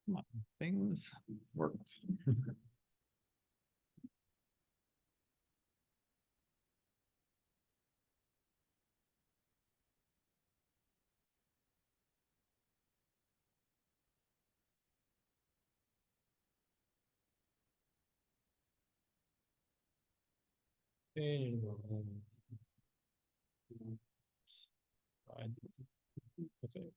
Come on, things work. Okay. Okay.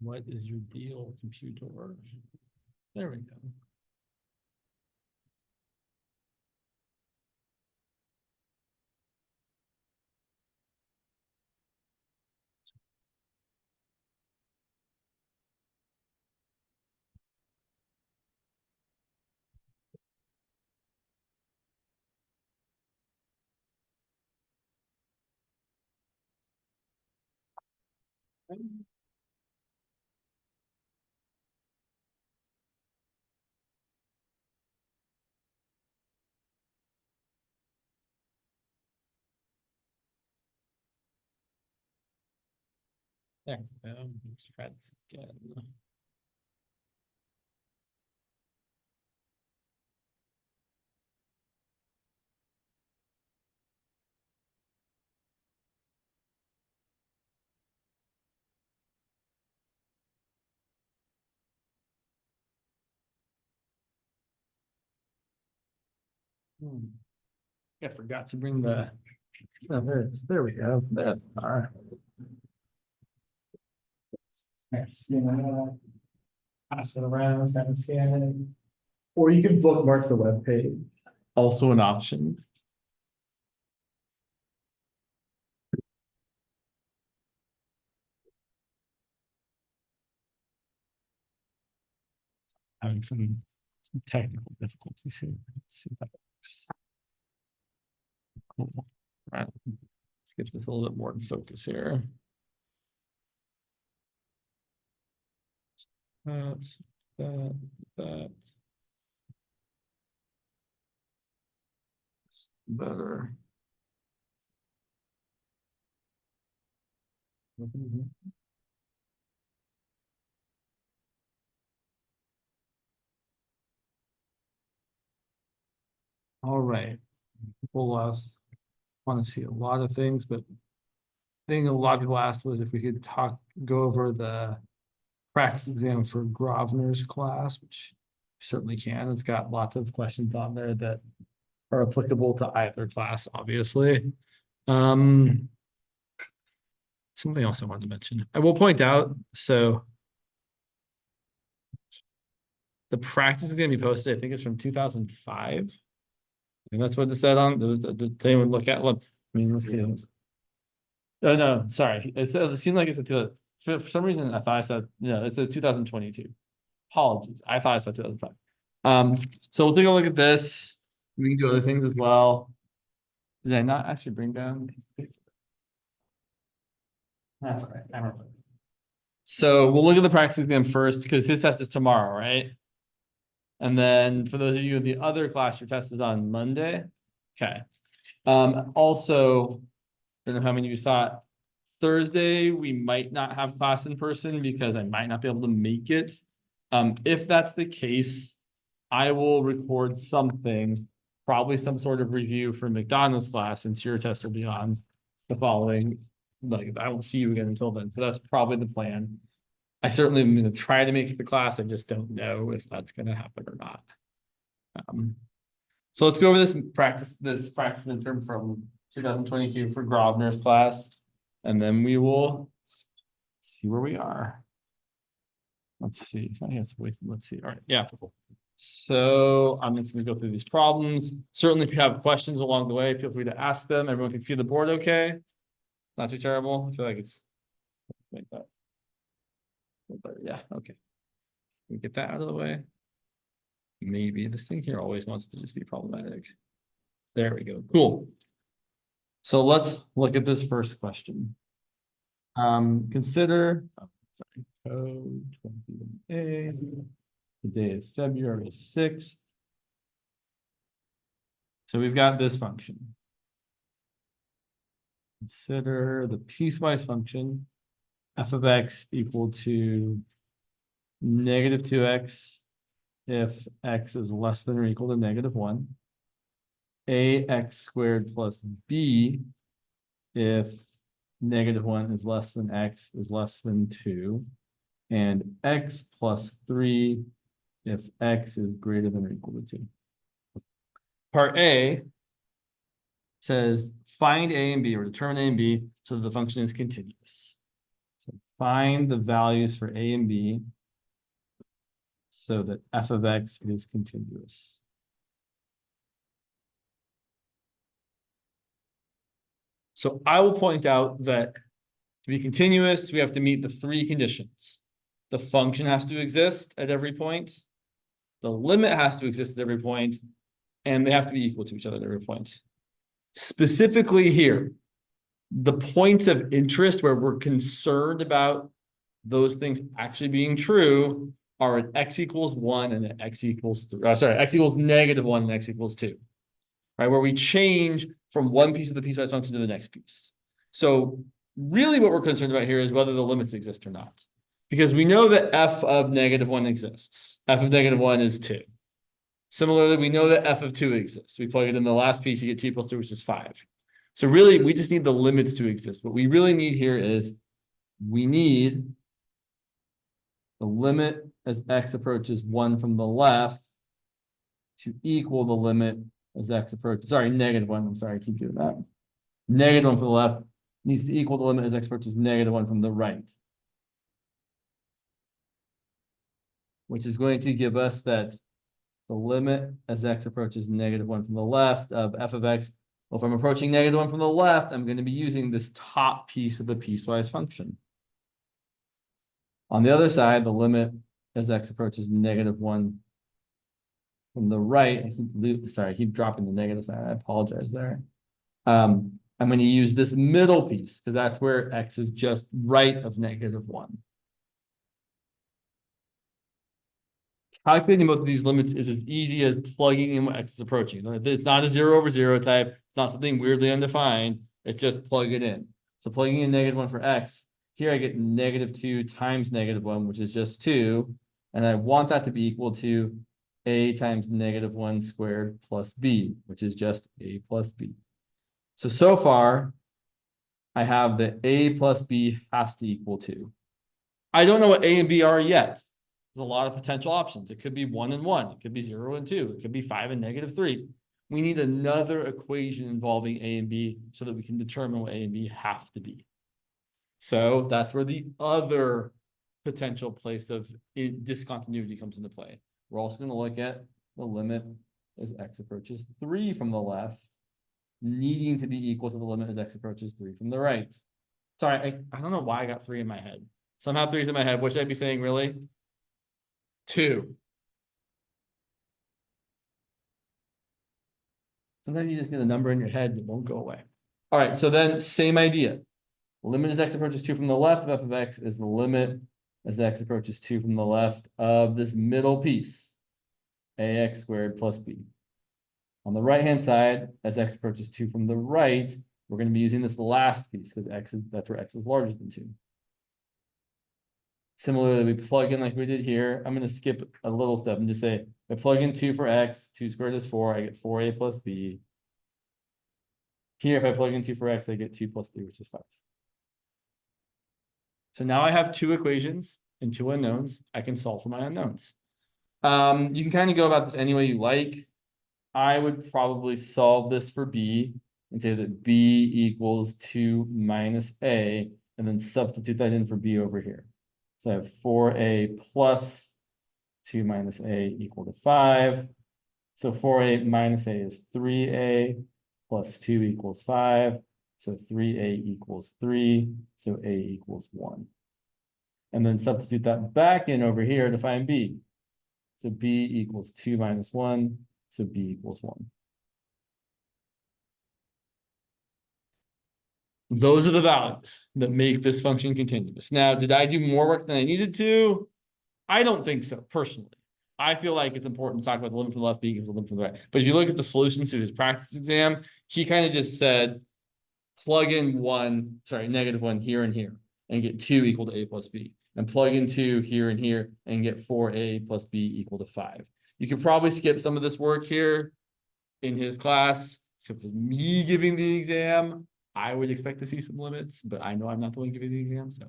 What is your deal, computer? There we go. There we go. Let's try this again. I forgot to bring the. Oh, there we go. There they are. Pass it around, kind of scan it. Or you can bookmark the web page. Also an option. Having some technical difficulties here. Let's see if that works. Cool. All right. Let's get this a little bit more in focus here. That. Better. All right. People want to see a lot of things, but thing a lot of people asked was if we could go over the practice exam for Grosvenor's class, which certainly can. It's got lots of questions on there that are applicable to either class, obviously. Something else I wanted to mention. I will point out, so the practice is going to be posted, I think it's from 2005. And that's what it said on the thing would look at. Look, I mean, let's see. Oh, no, sorry. It seemed like it's for some reason I thought I said, no, it says 2022. Apologies. I thought I said 2005. So we'll take a look at this. We can do other things as well. Did I not actually bring down? That's all right. I remember. So we'll look at the practice exam first because his test is tomorrow, right? And then for those of you in the other class, your test is on Monday. Okay. Also, I don't know how many of you saw it. Thursday, we might not have class in person because I might not be able to make it. If that's the case, I will record something, probably some sort of review for McDonald's class, since your test will be on the following. Like, I won't see you again until then. So that's probably the plan. I certainly am going to try to make it the class. I just don't know if that's going to happen or not. So let's go over this practice midterm from 2022 for Grosvenor's class, and then we will see where we are. Let's see. Let's see. All right. Yeah. So I'm just going to go through these problems. Certainly, if you have questions along the way, feel free to ask them. Everyone can see the board okay? Not too terrible. I feel like it's like that. Yeah, okay. We get that out of the way. Maybe this thing here always wants to just be problematic. There we go. Cool. So let's look at this first question. Consider, Co-21A. Today is February 6th. So we've got this function. Consider the piecewise function f of x equal to negative 2x if x is less than or equal to negative 1. Ax squared plus b if negative 1 is less than x is less than 2. And x plus 3 if x is greater than or equal to 2. Part A says find a and b, or determine a and b so that the function is continuous. So find the values for a and b so that f of x is continuous. So I will point out that to be continuous, we have to meet the three conditions. The function has to exist at every point. The limit has to exist at every point, and they have to be equal to each other at every point. Specifically here, the points of interest where we're concerned about those things actually being true are at x equals 1 and at x equals 3. X equals negative 1 and x equals 2. Right, where we change from one piece of the piecewise function to the next piece. So really what we're concerned about here is whether the limits exist or not. Because we know that f of negative 1 exists. F of negative 1 is 2. Similarly, we know that f of 2 exists. We plug it in the last piece, you get 2 plus 2, which is 5. So really, we just need the limits to exist. What we really need here is we need the limit as x approaches 1 from the left to equal the limit as x approaches, negative 1. I'm sorry, I keep doing that. Negative 1 from the left needs to equal the limit as x approaches negative 1 from the right. Which is going to give us that the limit as x approaches negative 1 from the left of f of x. Well, if I'm approaching negative 1 from the left, I'm going to be using this top piece of the piecewise function. On the other side, the limit as x approaches negative 1 from the right, I keep dropping the negative sign. I apologize there. I'm going to use this middle piece because that's where x is just right of negative 1. Calculating both of these limits is as easy as plugging in what x is approaching. It's not a 0 over 0 type. It's not something weirdly undefined. It's just plug it in. So plugging in negative 1 for x, here I get negative 2 times negative 1, which is just 2. And I want that to be equal to a times negative 1 squared plus b, which is just a plus b. So far, I have that a plus b has to equal 2. I don't know what a and b are yet. There's a lot of potential options. It could be 1 and 1. It could be 0 and 2. It could be 5 and negative 3. We need another equation involving a and b so that we can determine what a and b have to be. So that's where the other potential place of discontinuity comes into play. We're also going to look at the limit as x approaches 3 from the left, needing to be equal to the limit as x approaches 3 from the right. Sorry, I don't know why I got 3 in my head. Somehow 3 is in my head. What should I be saying, really? 2. Sometimes you just get a number in your head that won't go away. All right, so then same idea. Limit as x approaches 2 from the left of f of x is the limit as x approaches 2 from the left of this middle piece, ax squared plus b. On the right-hand side, as x approaches 2 from the right, we're going to be using this last piece because that's where x is larger than 2. Similarly, we plug in like we did here. I'm going to skip a little step and just say, if I plug in 2 for x, 2 squared is 4, I get 4a plus b. Here, if I plug in 2 for x, I get 2 plus 3, which is 5. So now I have 2 equations and 2 unknowns. I can solve for my unknowns. You can kind of go about this any way you like. I would probably solve this for b and say that b equals 2 minus a, and then substitute that in for b over here. So I have 4a plus 2 minus a equal to 5. So 4a minus a is 3a plus 2 equals 5. So 3a equals 3. So a equals 1. And then substitute that back in over here to find b. So b equals 2 minus 1. So b equals 1. Those are the values that make this function continuous. Now, did I do more work than I needed to? I don't think so, personally. I feel like it's important to talk about the limit from the left being equal to the limit from the right. But if you look at the solutions to his practice exam, he kind of just said, plug in -1 here and here, and get 2 equal to a plus b. And plug in 2 here and here, and get 4a plus b equal to 5. You could probably skip some of this work here in his class. If it was me giving the exam, I would expect to see some limits, but I know I'm not the one giving the exam, so.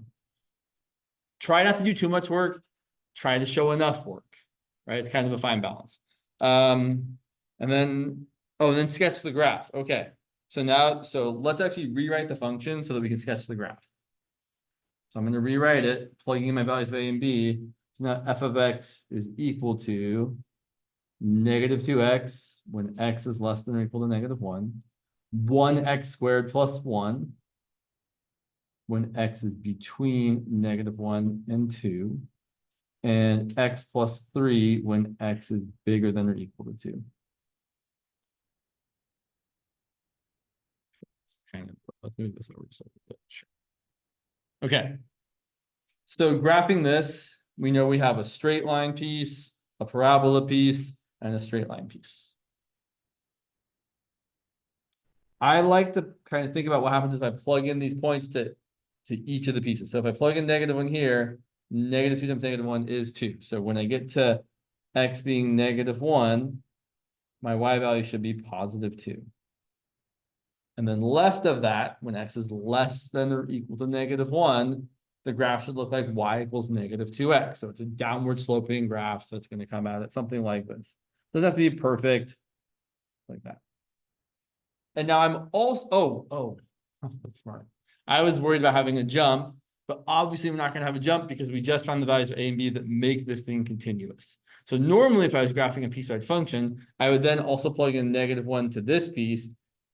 Try not to do too much work. Try to show enough work, right? It's kind of a fine balance. And then sketch the graph. Okay. So let's actually rewrite the function so that we can sketch the graph. So I'm going to rewrite it, plugging in my values of a and b. Now f of x is equal to -2x when x is less than or equal to -1, 1x squared plus 1 when x is between -1 and 2, and x plus 3 when x is bigger than or equal to 2. It's kind of, let's move this over just a little bit. Sure. Okay. So graphing this, we know we have a straight line piece, a parabola piece, and a straight line piece. I like to kind of think about what happens if I plug in these points to each of the pieces. So if I plug in -1 here, -2 times -1 is 2. So when I get to x being -1, my y value should be +2. And then left of that, when x is less than or equal to -1, the graph should look like y equals -2x. So it's a downward sloping graph that's going to come out at something like this. Doesn't have to be perfect, like that. And now I'm also, that's smart. I was worried about having a jump, but obviously we're not going to have a jump because we just found the values of a and b that make this thing continuous. So normally if I was graphing a piecewise function, I would then also plug in -1 to this piece,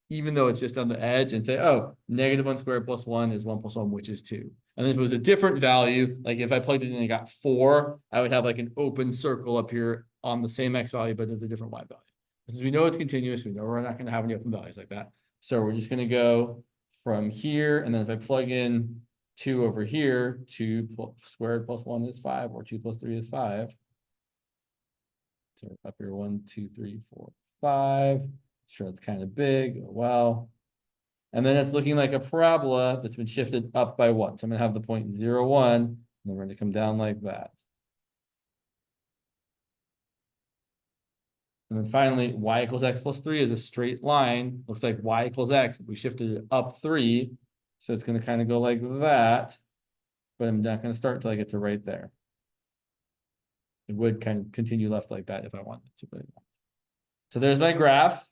even though it's just on the edge, and say, oh, -1 squared plus 1 is 1 plus 1, which is 2. And if it was a different value, like if I plugged it in and got 4, I would have like an open circle up here on the same x value, but at a different y value. Because we know it's continuous, we know we're not going to have any open values like that. So we're just going to go from here, and then if I plug in 2 over here, 2 squared plus 1 is 5, or 2 plus 3 is 5. So up here, 1, 2, 3, 4, 5. Sure, it's kind of big. Oh, well. And then it's looking like a parabola that's been shifted up by 1. So I'm going to have the point 0, 1, and then we're going to come down like that. And then finally, y equals x plus 3 is a straight line. Looks like y equals x. We shifted it up 3. So it's going to kind of go like that. But I'm not going to start until I get to right there. It would kind of continue left like that if I wanted to. But so there's my graph.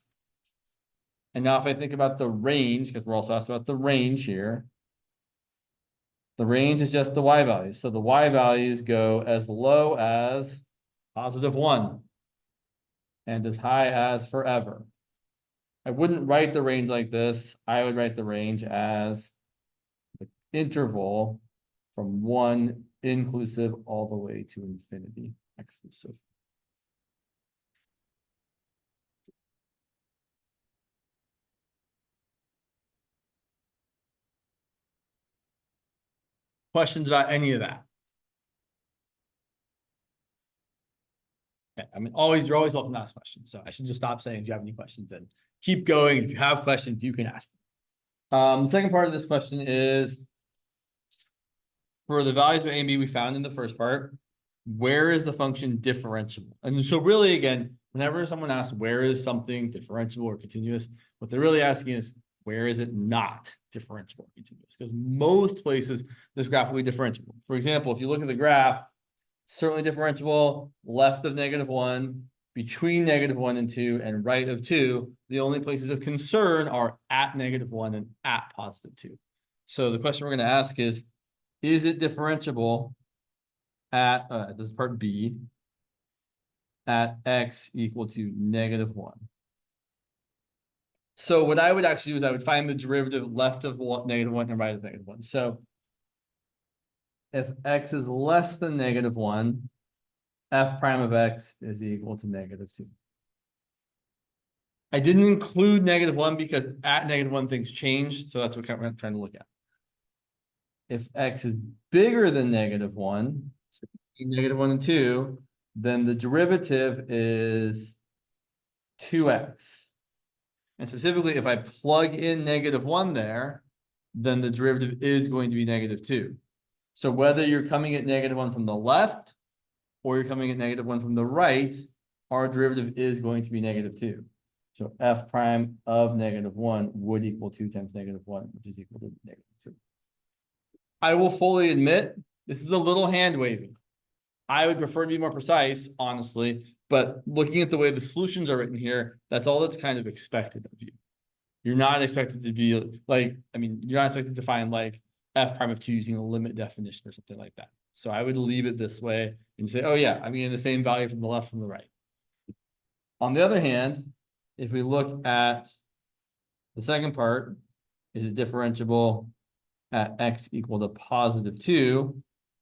And now if I think about the range, because we're also asked about the range here. The range is just the y values. So the y values go as low as +1. And as high as forever. I wouldn't write the range like this. I would write the range as the interval from 1 inclusive all the way to infinity exclusive. Questions about any of that? Okay. I mean, you're always welcome to ask questions. So I should just stop saying, do you have any questions? And keep going. If you have questions, you can ask them. The second part of this question is, for the values of a and b we found in the first part, where is the function differentiable? And so really, again, whenever someone asks where is something differentiable or continuous, what they're really asking is, where is it not differentiable or continuous? Because most places this graph will be differentiable. For example, if you look at the graph, certainly differentiable left of -1, between -1 and 2, and right of 2. The only places of concern are at -1 and at +2. So the question we're going to ask is it differentiable at, this is part B, at x equal to -1? So what I would actually do is I would find the derivative left of -1 and right of -1. So if x is less than -1, f prime of x is equal to -2. I didn't include -1 because at -1 things changed, so that's what I'm trying to look at. If x is bigger than -1, so -1 and 2, then the derivative is 2x. And specifically, if I plug in -1 there, then the derivative is going to be -2. So whether you're coming at -1 from the left or you're coming at -1 from the right, our derivative is going to be -2. So f prime of -1 would equal 2 times -1, which is equal to -2. I will fully admit, this is a little hand waving. I would prefer to be more precise, honestly, but looking at the way the solutions are written here, that's all that's kind of expected of you. You're not expected to be like, you're not expected to find like f prime of 2 using a limit definition or something like that. So I would leave it this way and say, oh yeah, I'm getting the same value from the left from the right. On the other hand, if we look at the second part, is it differentiable at x equal to +2?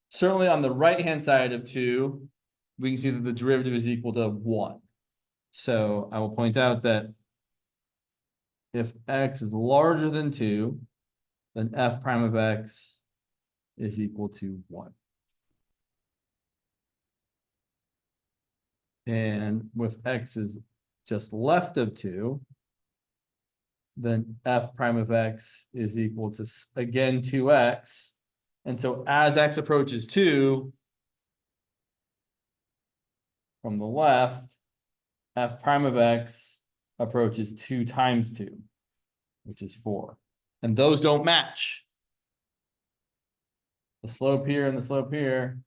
Certainly on the right-hand side of 2, we can see that the derivative is equal to 1. So I will point out that if x is larger than 2, then f prime of x is equal to 1. And with x is just left of 2, then f prime of x is equal to, again, 2x. And so as x approaches 2, from the left, f prime of x approaches 2 times 2, which is 4. And those don't match. The slope here and the slope here,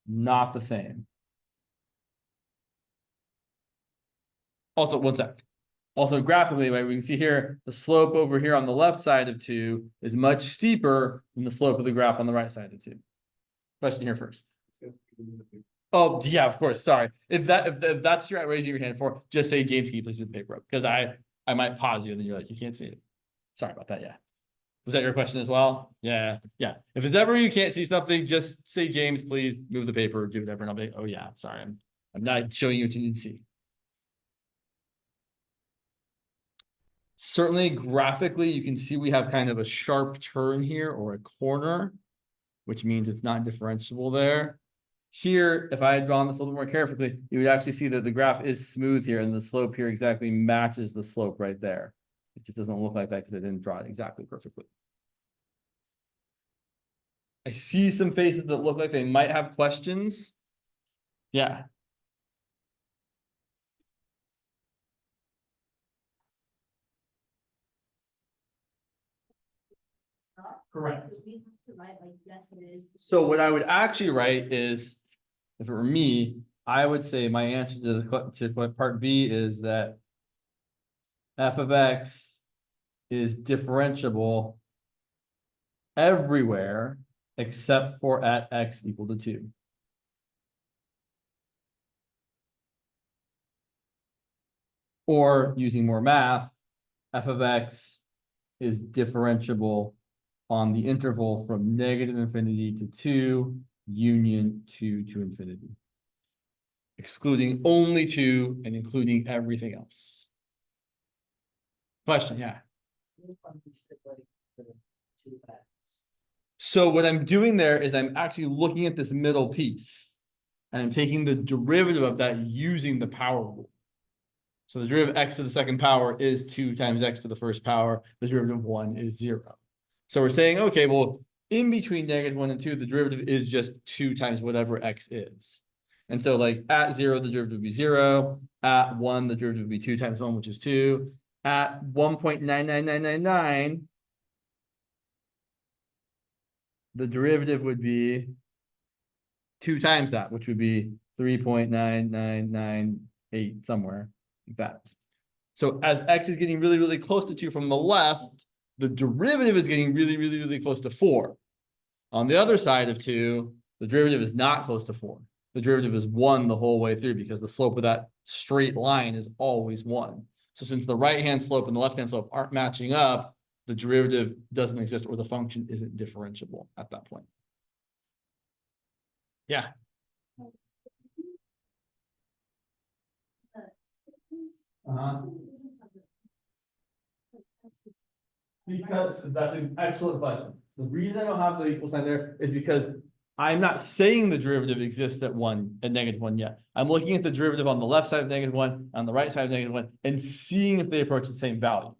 not the same. Also, one sec. Also, graphically, right, we can see here, the slope over here on the left side of 2 is much steeper than the slope of the graph on the right side of 2. Question here first. Oh, yeah, of course. Sorry. If that's your raising your hand for, just say, James, can you please do the paper up? Because I might pause you and then you're like, you can't see it. Sorry about that. Yeah. Was that your question as well? Yeah. Yeah. If it's ever you can't see something, just say, James, please move the paper, do whatever. And I'll be, oh yeah, sorry. I'm not showing you what you need to see. Certainly graphically, you can see we have kind of a sharp turn here or a corner, which means it's not differentiable there. Here, if I had drawn this a little bit more carefully, you would actually see that the graph is smooth here and the slope here exactly matches the slope right there. It just doesn't look like that because I didn't draw it exactly perfectly. I see some faces that look like they might have questions. Yeah. Correct. So what I would actually write is, if it were me, I would say my answer to part B is that f of x is differentiable everywhere except for at x equal to 2. Or using more math, f of x is differentiable on the interval from -infinity to 2 union 2 to infinity. Excluding only 2 and including everything else. Question, yeah. So what I'm doing there is I'm actually looking at this middle piece and I'm taking the derivative of that using the power rule. So the derivative of x to the second power is 2 times x to the first power. The derivative of 1 is 0. So we're saying, okay, well, in between -1 and 2, the derivative is just 2 times whatever x is. And so like at 0, the derivative would be 0. At 1, the derivative would be 2 times 1, which is 2. At 1.99999, the derivative would be 2 times that, which would be 3.9998 somewhere like that. So as x is getting really, really close to 2 from the left, the derivative is getting really, really, really close to 4. On the other side of 2, the derivative is not close to 4. The derivative is 1 the whole way through because the slope of that straight line is always 1. So since the right-hand slope and the left-hand slope aren't matching up, the derivative doesn't exist or the function isn't differentiable at that point. Yeah. Because that's an excellent question. The reason I don't have the equal sign there is because I'm not saying the derivative exists at -1 yet. I'm looking at the derivative on the left side of -1, on the right side of -1, and seeing if they approach the same value.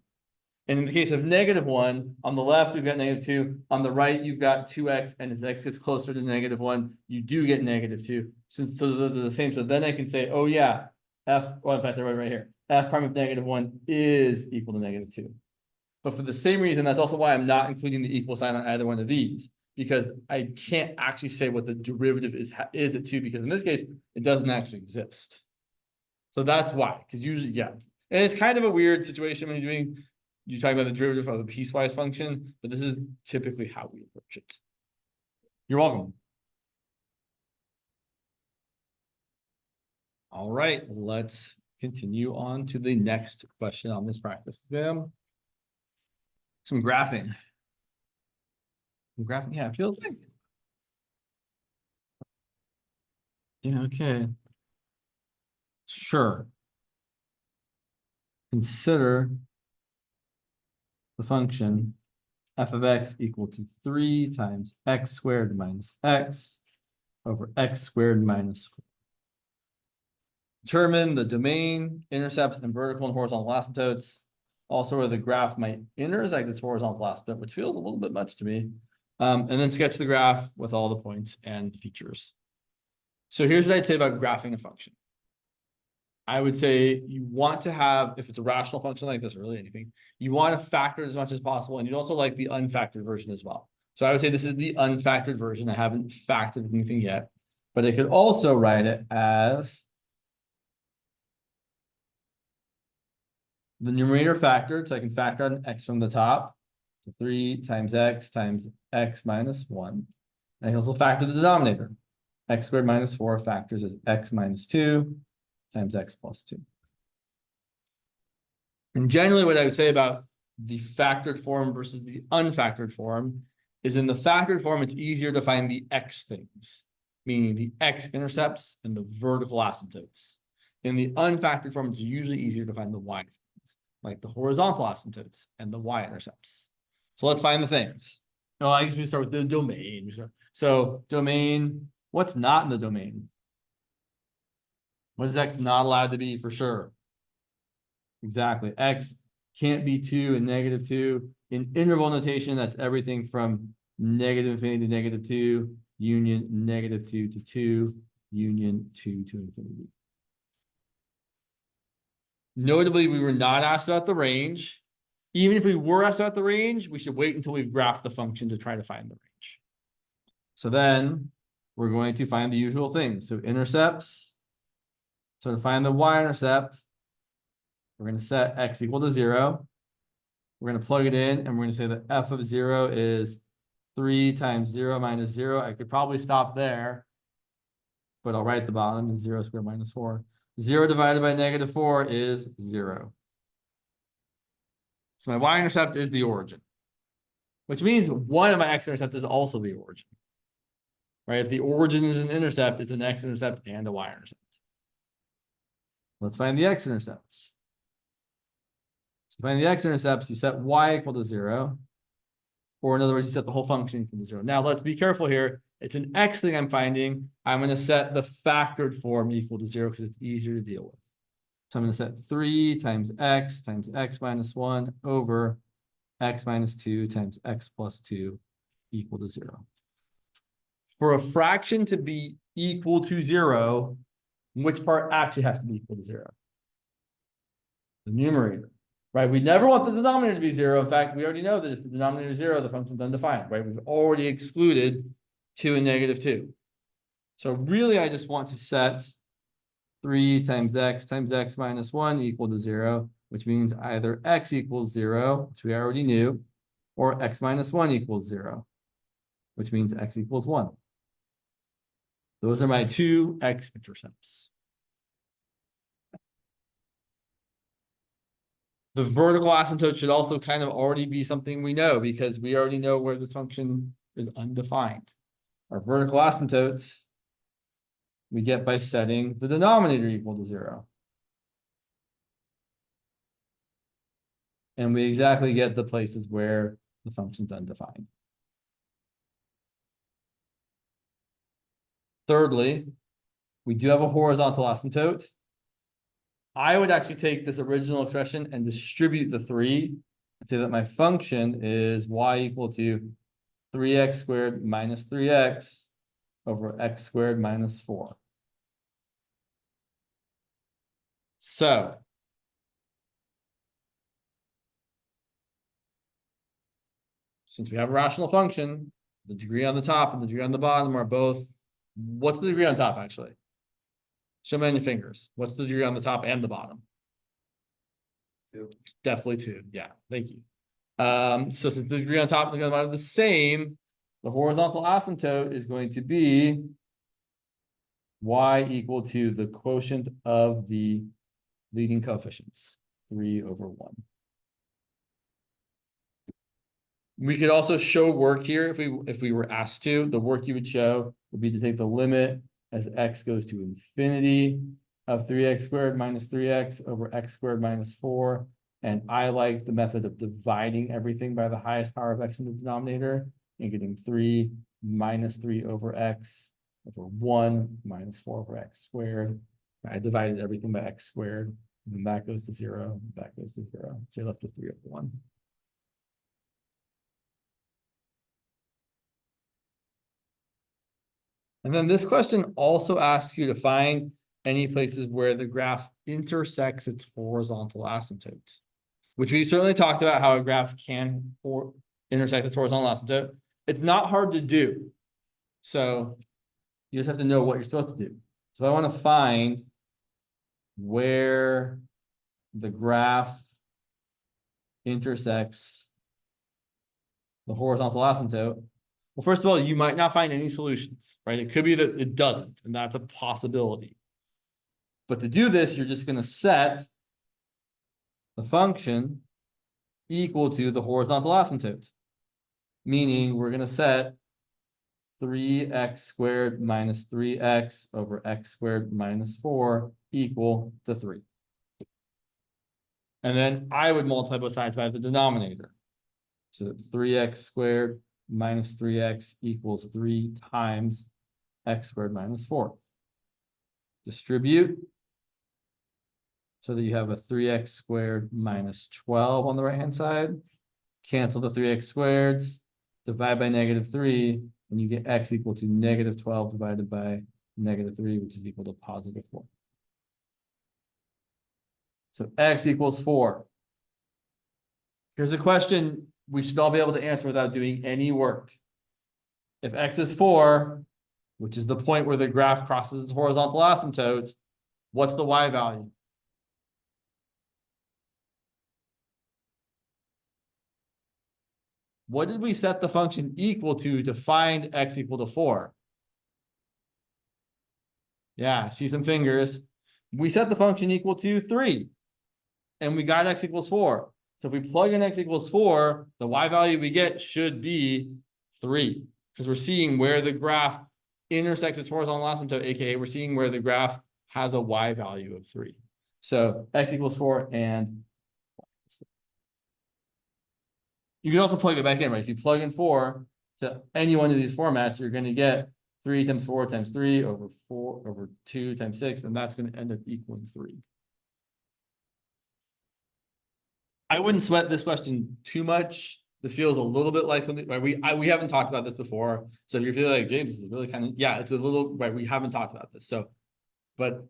And in the case of -1, on the left, we've got -2. On the right, you've got 2x, and as x gets closer to -1, you do get -2. Since so they're the same, so then I can say, oh yeah, well, in fact, they're right here. F prime of -1 is equal to -2. But for the same reason, that's also why I'm not including the equal sign on either one of these, because I can't actually say what the derivative is at 2, because in this case, it doesn't actually exist. So that's why, because usually, yeah. And it's kind of a weird situation when you're talking about the derivative of a piecewise function, but this is typically how we approach it. You're welcome. All right, let's continue on to the next question on this practice exam. Some graphing. Graphing, yeah, feels like. Yeah, okay. Sure. Consider the function f of x equal to 3 times x squared minus x over x squared minus 4. Determine the domain, intercepts, and vertical and horizontal asymptotes. Also, where the graph might intersect its horizontal asymptote, which feels a little bit much to me. And then sketch the graph with all the points and features. So here's what I'd say about graphing a function. I would say you want to have, if it's a rational function like this, or really anything, you want to factor it as much as possible. And you'd also like the unfactored version as well. So I would say this is the unfactored version. I haven't factored anything yet, but I could also write it as the numerator factored. So I can factor out an x from the top. So 3 times x minus 1. And I can also factor the denominator. X squared minus 4 factors as x minus 2 times x plus 2. And generally what I would say about the factored form versus the unfactored form is in the factored form, it's easier to find the x things, meaning the x-intercepts and the vertical asymptotes. In the unfactored form, it's usually easier to find the y things, like the horizontal asymptotes and the y-intercepts. So let's find the things. Oh, I guess we start with the domain. So domain, what's not in the domain? What is x not allowed to be for sure? Exactly. X can't be 2 and -2. In interval notation, that's everything from -infinity to -2, union -2 to 2, union 2 to infinity. Notably, we were not asked about the range. Even if we were asked about the range, we should wait until we've graphed the function to try to find the range. So then we're going to find the usual things. So intercepts. So to find the y-intercept, we're going to set x equal to 0. We're going to plug it in, and we're going to say that f of 0 is 3 times 0 minus 0. I could probably stop there, but I'll write at the bottom is 0 squared minus 4. 0 divided by -4 is 0. So my y-intercept is the origin, which means one of my x-intercepts is also the origin. Right? If the origin is an intercept, it's an x-intercept and a y-intercept. Let's find the x-intercepts. To find the x-intercepts, you set y equal to 0. Or in other words, you set the whole function equal to 0. Now, let's be careful here. It's an x thing I'm finding. I'm going to set the factored form equal to 0 because it's easier to deal with. So I'm going to set 3 times x minus 1 over x minus 2 times x plus 2 equal to 0. For a fraction to be equal to 0, which part actually has to be equal to 0? The numerator. Right, we never want the denominator to be 0. In fact, we already know that if the denominator is 0, the function's undefined, right? We've already excluded 2 and -2. So really, I just want to set 3 times x minus 1 equal to 0, which means either x equals 0, which we already knew, or x minus 1 equals 0, which means x equals 1. Those are my two x-intercepts. The vertical asymptote should also kind of already be something we know because we already know where this function is undefined. Our vertical asymptotes we get by setting the denominator equal to 0. And we exactly get the places where the function's undefined. Thirdly, we do have a horizontal asymptote. I would actually take this original expression and distribute the 3 and say that my function is y equal to 3x squared minus 3x over x squared minus 4. So since we have a rational function, the degree on the top and the degree on the bottom are both, what's the degree on top actually? Show me on your fingers. What's the degree on the top and the bottom? 2. Definitely 2. Yeah, thank you. So since the degree on top and the degree on the bottom are the same, the horizontal asymptote is going to be y equal to the quotient of the leading coefficients, 3/1. We could also show work here if we were asked to. The work you would show would be to take the limit as x goes to infinity of 3x squared minus 3x over x squared minus 4. And I like the method of dividing everything by the highest power of x in the denominator and getting 3 minus 3 over x over 1 minus 4 over x squared. I divided everything by x squared, and then that goes to 0, that goes to 0. So you're left with 3/1. And then this question also asks you to find any places where the graph intersects its horizontal asymptote, which we certainly talked about how a graph can intersect its horizontal asymptote. It's not hard to do. So you just have to know what you're supposed to do. So I want to find where the graph intersects the horizontal asymptote. Well, first of all, you might not find any solutions, right? It could be that it doesn't, and that's a possibility. But to do this, you're just going to set the function equal to the horizontal asymptote. Meaning we're going to set 3x squared minus 3x over x squared minus 4 equal to 3. And then I would multiply both sides by the denominator. So 3x squared minus 3x equals 3 times x squared minus 4. Distribute so that you have a 3x squared minus 12 on the right hand side. Cancel the 3x squareds, divide by -3, and you get x equal to -12 divided by -3, which is equal to +4. So x equals 4. Here's a question we should all be able to answer without doing any work. If x is 4, which is the point where the graph crosses its horizontal asymptote, what's the y value? What did we set the function equal to find x equal to 4? Yeah, I see some fingers. We set the function equal to 3. And we got x equals 4. So if we plug in x equals 4, the y value we get should be 3. Because we're seeing where the graph intersects its horizontal asymptote, aka we're seeing where the graph has a y value of 3. So x equals 4 and you can also plug it back in, right? If you plug in 4 to any one of these formats, you're going to get 3 times 4 times 3 over 4 over 2 times 6, and that's going to end up equaling 3. I wouldn't sweat this question too much. This feels a little bit like something, right? We haven't talked about this before. So if you're feeling like James, this is really kind of, yeah, it's a little, right? We haven't talked about this. So, but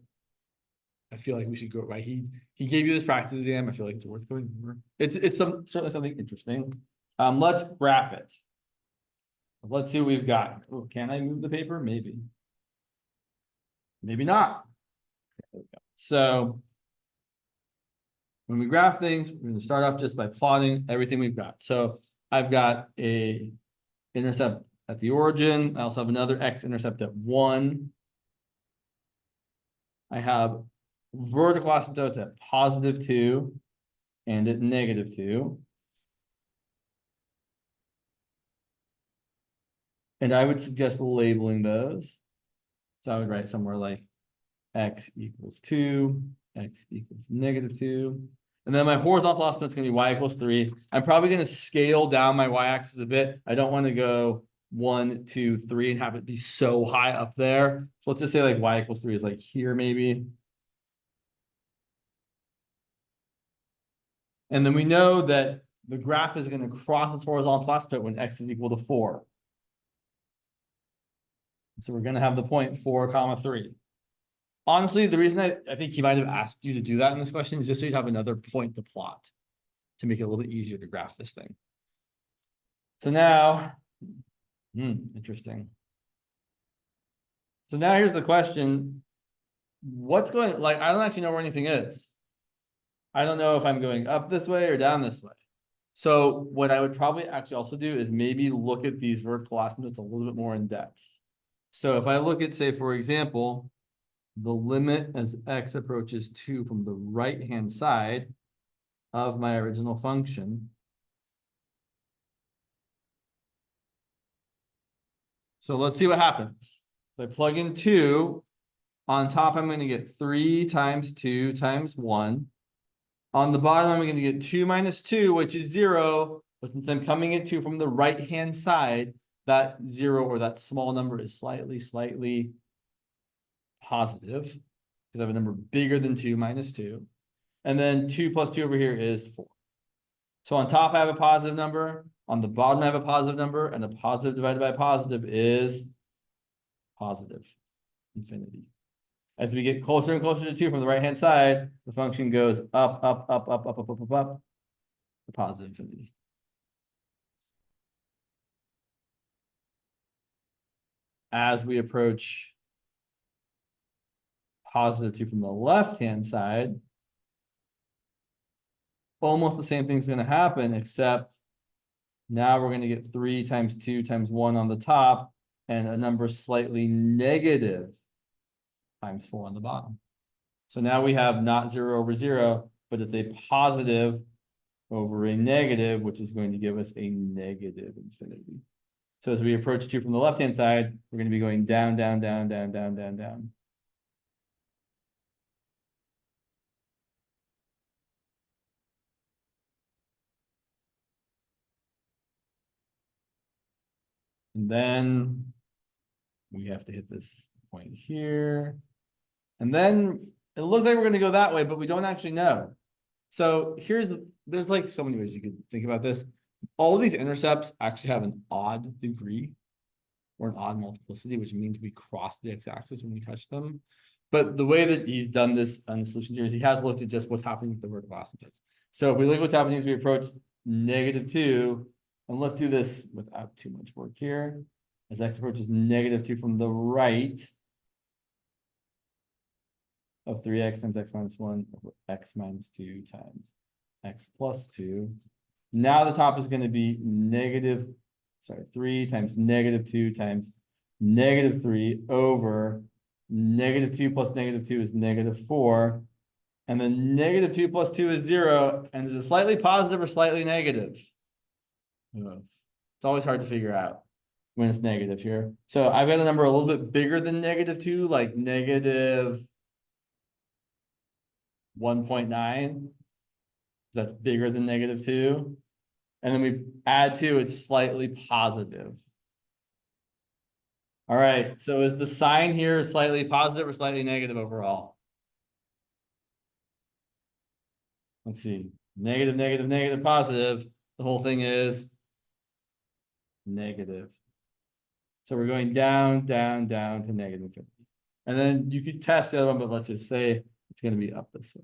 I feel like we should go, right? He gave you this practice exam. I feel like it's worth going over. It's certainly something interesting. Let's graph it. Let's see what we've got. Oh, can I move the paper? Maybe. Maybe not. So when we graph things, we're going to start off just by plotting everything we've got. So I've got a intercept at the origin. I also have another x-intercept at 1. I have vertical asymptotes at +2 and at -2. And I would suggest labeling those. So I would write somewhere like x equals 2, x equals -2. And then my horizontal asymptote is gonna be y equals 3. I'm probably gonna scale down my y-axis a bit. I don't want to go 1, 2, 3 and have it be so high up there. So let's just say like y equals 3 is like here maybe. And then we know that the graph is going to cross its horizontal asymptote when x is equal to 4. So we're going to have the point 4, comma 3. Honestly, the reason I think he might have asked you to do that in this question is just so you'd have another point to plot to make it a little bit easier to graph this thing. So now, interesting. So now here's the question. What's going, like, I don't actually know where anything is. I don't know if I'm going up this way or down this way. So what I would probably actually also do is maybe look at these vertical asymptotes a little bit more in depth. So if I look at, say, for example, the limit as x approaches 2 from the right-hand side of my original function. So let's see what happens. If I plug in 2, on top I'm going to get 3 times 2 times 1. On the bottom, I'm going to get 2 minus 2, which is 0. But since I'm coming at 2 from the right-hand side, that 0 or that small number is slightly positive. Because I have a number bigger than 2 minus 2. And then 2 plus 2 over here is 4. So on top, I have a positive number. On the bottom, I have a positive number. And the positive divided by positive is positive. Infinity. As we get closer and closer to 2 from the right-hand side, the function goes up, to positive infinity. As we approach positive 2 from the left-hand side, almost the same thing's going to happen, except now we're going to get 3 times 2 times 1 on the top, and a number slightly negative times 4 on the bottom. So now we have not 0 over 0, but it's a positive over a negative, which is going to give us a negative infinity. So as we approach 2 from the left-hand side, we're going to be going down, down, down, down, down, down, down. And then we have to hit this point here. And then it looks like we're going to go that way, but we don't actually know. So there's like so many ways you could think about this. All of these intercepts actually have an odd degree or an odd multiplicity, which means we cross the x-axis when we touch them. But the way that he's done this on the solution series, he has looked at just what's happening with the vertical asymptotes. So if we look at what's happening as we approach -2, and let's do this without too much work here. As x approaches -2 from the right of 3x times x minus 1 over x minus 2 times x plus 2. Now the top is going to be 3 times -2 times -3 over -2 plus -2 is -4. And then -2 plus 2 is 0. And is it slightly positive or slightly negative? It's always hard to figure out when it's negative here. So I've got a number a little bit bigger than -2, like negative 1.9. That's bigger than -2. And then we add 2, it's slightly positive. All right, so is the sign here slightly positive or slightly negative overall? Let's see. Negative, negative, negative, positive. The whole thing is negative. So we're going down, down, down to -50. And then you could test the other one, but let's just say it's going to be up this way.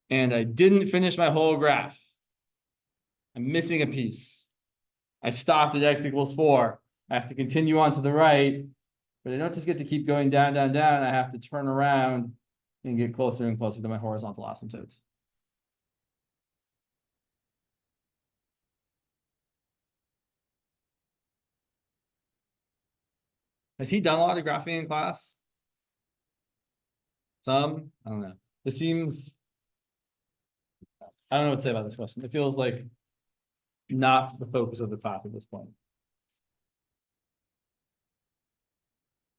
And I didn't finish my whole graph. I'm missing a piece. I stopped at x equals 4. I have to continue on to the right, but I don't just get to keep going down, down, down. I have to turn around and get closer and closer to my horizontal asymptotes. Has he done a lot of graphing in class? Some? I don't know. It seems, I don't know what to say about this question. It feels like not the focus of the class at this point.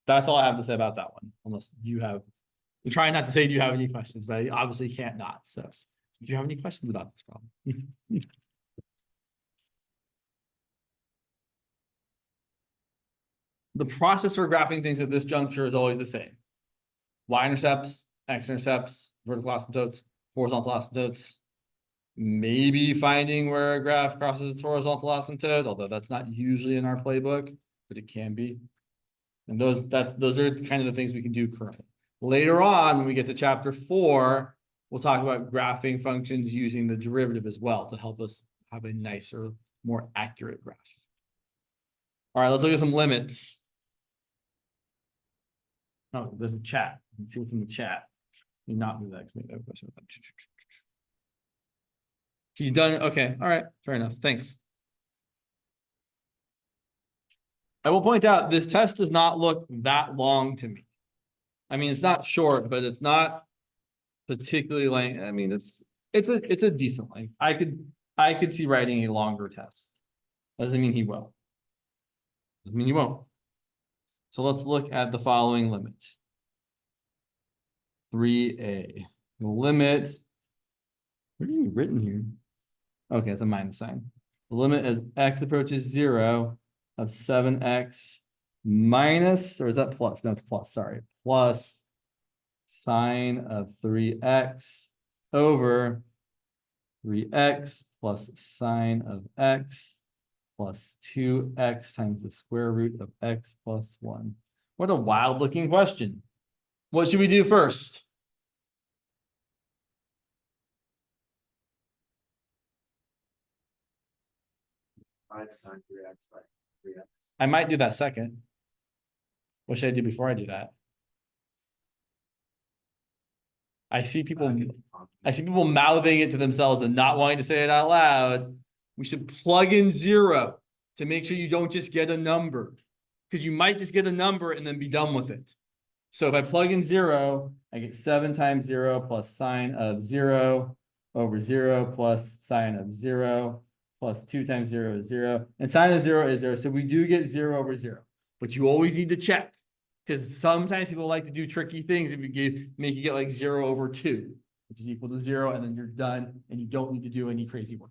That's all I have to say about that one, unless you have I'm trying not to say, do you have any questions, but I obviously can't not, so. Do you have any questions about this problem? The process for graphing things at this juncture is always the same. Y-intercepts, x-intercepts, vertical asymptotes, horizontal asymptotes. Maybe finding where a graph crosses its horizontal asymptote, although that's not usually in our playbook, but it can be. And those are kind of the things we can do currently. Later on, when we get to chapter 4, we'll talk about graphing functions using the derivative as well to help us have a nicer, more accurate graph. All right, let's look at some limits. Oh, there's a chat. Let's see what's in the chat. Let me not move that because maybe I have a question with that. He's done. Okay. All right. Fair enough. Thanks. I will point out this test does not look that long to me. I mean, it's not short, but it's not particularly length. I mean, it's a decent length. I could see writing a longer test. Doesn't mean he will. Doesn't mean he won't. So let's look at the following limit. 3a. The limit. What is it written here? Okay, it's a minus sign. The limit as x approaches 0 of 7x minus, or is that plus? No, it's plus, sorry. Plus sine of 3x over 3x plus sine of x plus 2x times the square root of x plus 1. What a wild looking question. What should we do first? Divide sine 3x by 3x. I might do that second. What should I do before I do that? I see people mouthing it to themselves and not wanting to say it out loud. We should plug in 0 to make sure you don't just get a number, because you might just get a number and then be done with it. So if I plug in 0, I get 7 times 0 plus sine of 0 over 0 plus sine of 0 plus 2 times 0 is 0. And sine of 0 is 0. So we do get 0 over 0. But you always need to check, because sometimes people like to do tricky things if you make you get like 0 over 2, which is equal to 0, and then you're done and you don't need to do any crazy work.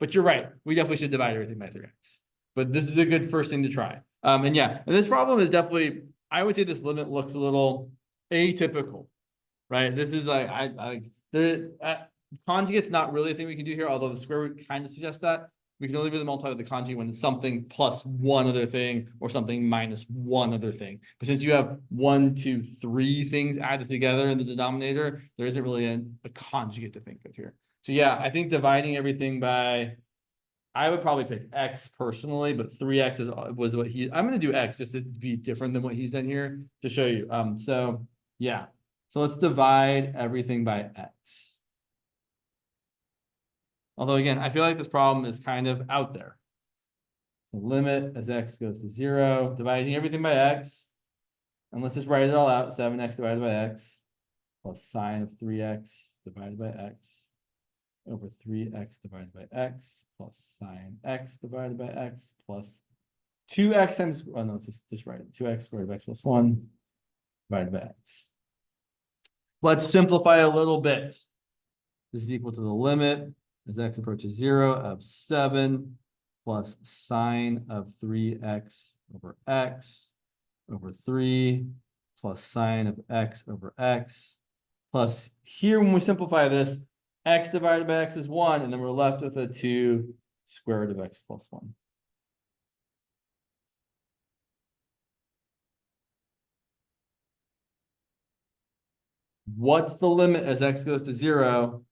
But you're right. We definitely should divide everything by 3x. But this is a good first thing to try. And yeah, and this problem is definitely, I would say this limit looks a little atypical, right? This is like, conjugate's not really a thing we can do here, although the square root kind of suggests that. We can only really multiply with the conjugate when it's something plus one other thing or something minus one other thing. But since you have 1, 2, 3 things added together in the denominator, there isn't really a conjugate to think of here. So yeah, I think dividing everything by, I would probably pick x personally, but 3x was what I'm going to do x just to be different than what he's done here to show you. So yeah, so let's divide everything by x. Although again, I feel like this problem is kind of out there. The limit as x goes to 0, dividing everything by x. And let's just write it all out. 7x divided by x plus sine of 3x divided by x over 3x divided by x plus sine x divided by x plus 2x times, oh no, let's just write it. 2x squared of x plus 1 divided by x. Let's simplify a little bit. This is equal to the limit as x approaches 0 of 7 plus sine of 3x over x over 3 plus sine of x over x plus, here when we simplify this, x divided by x is 1, and then we're left with a 2 square root of x plus 1. What's the limit as x goes to 0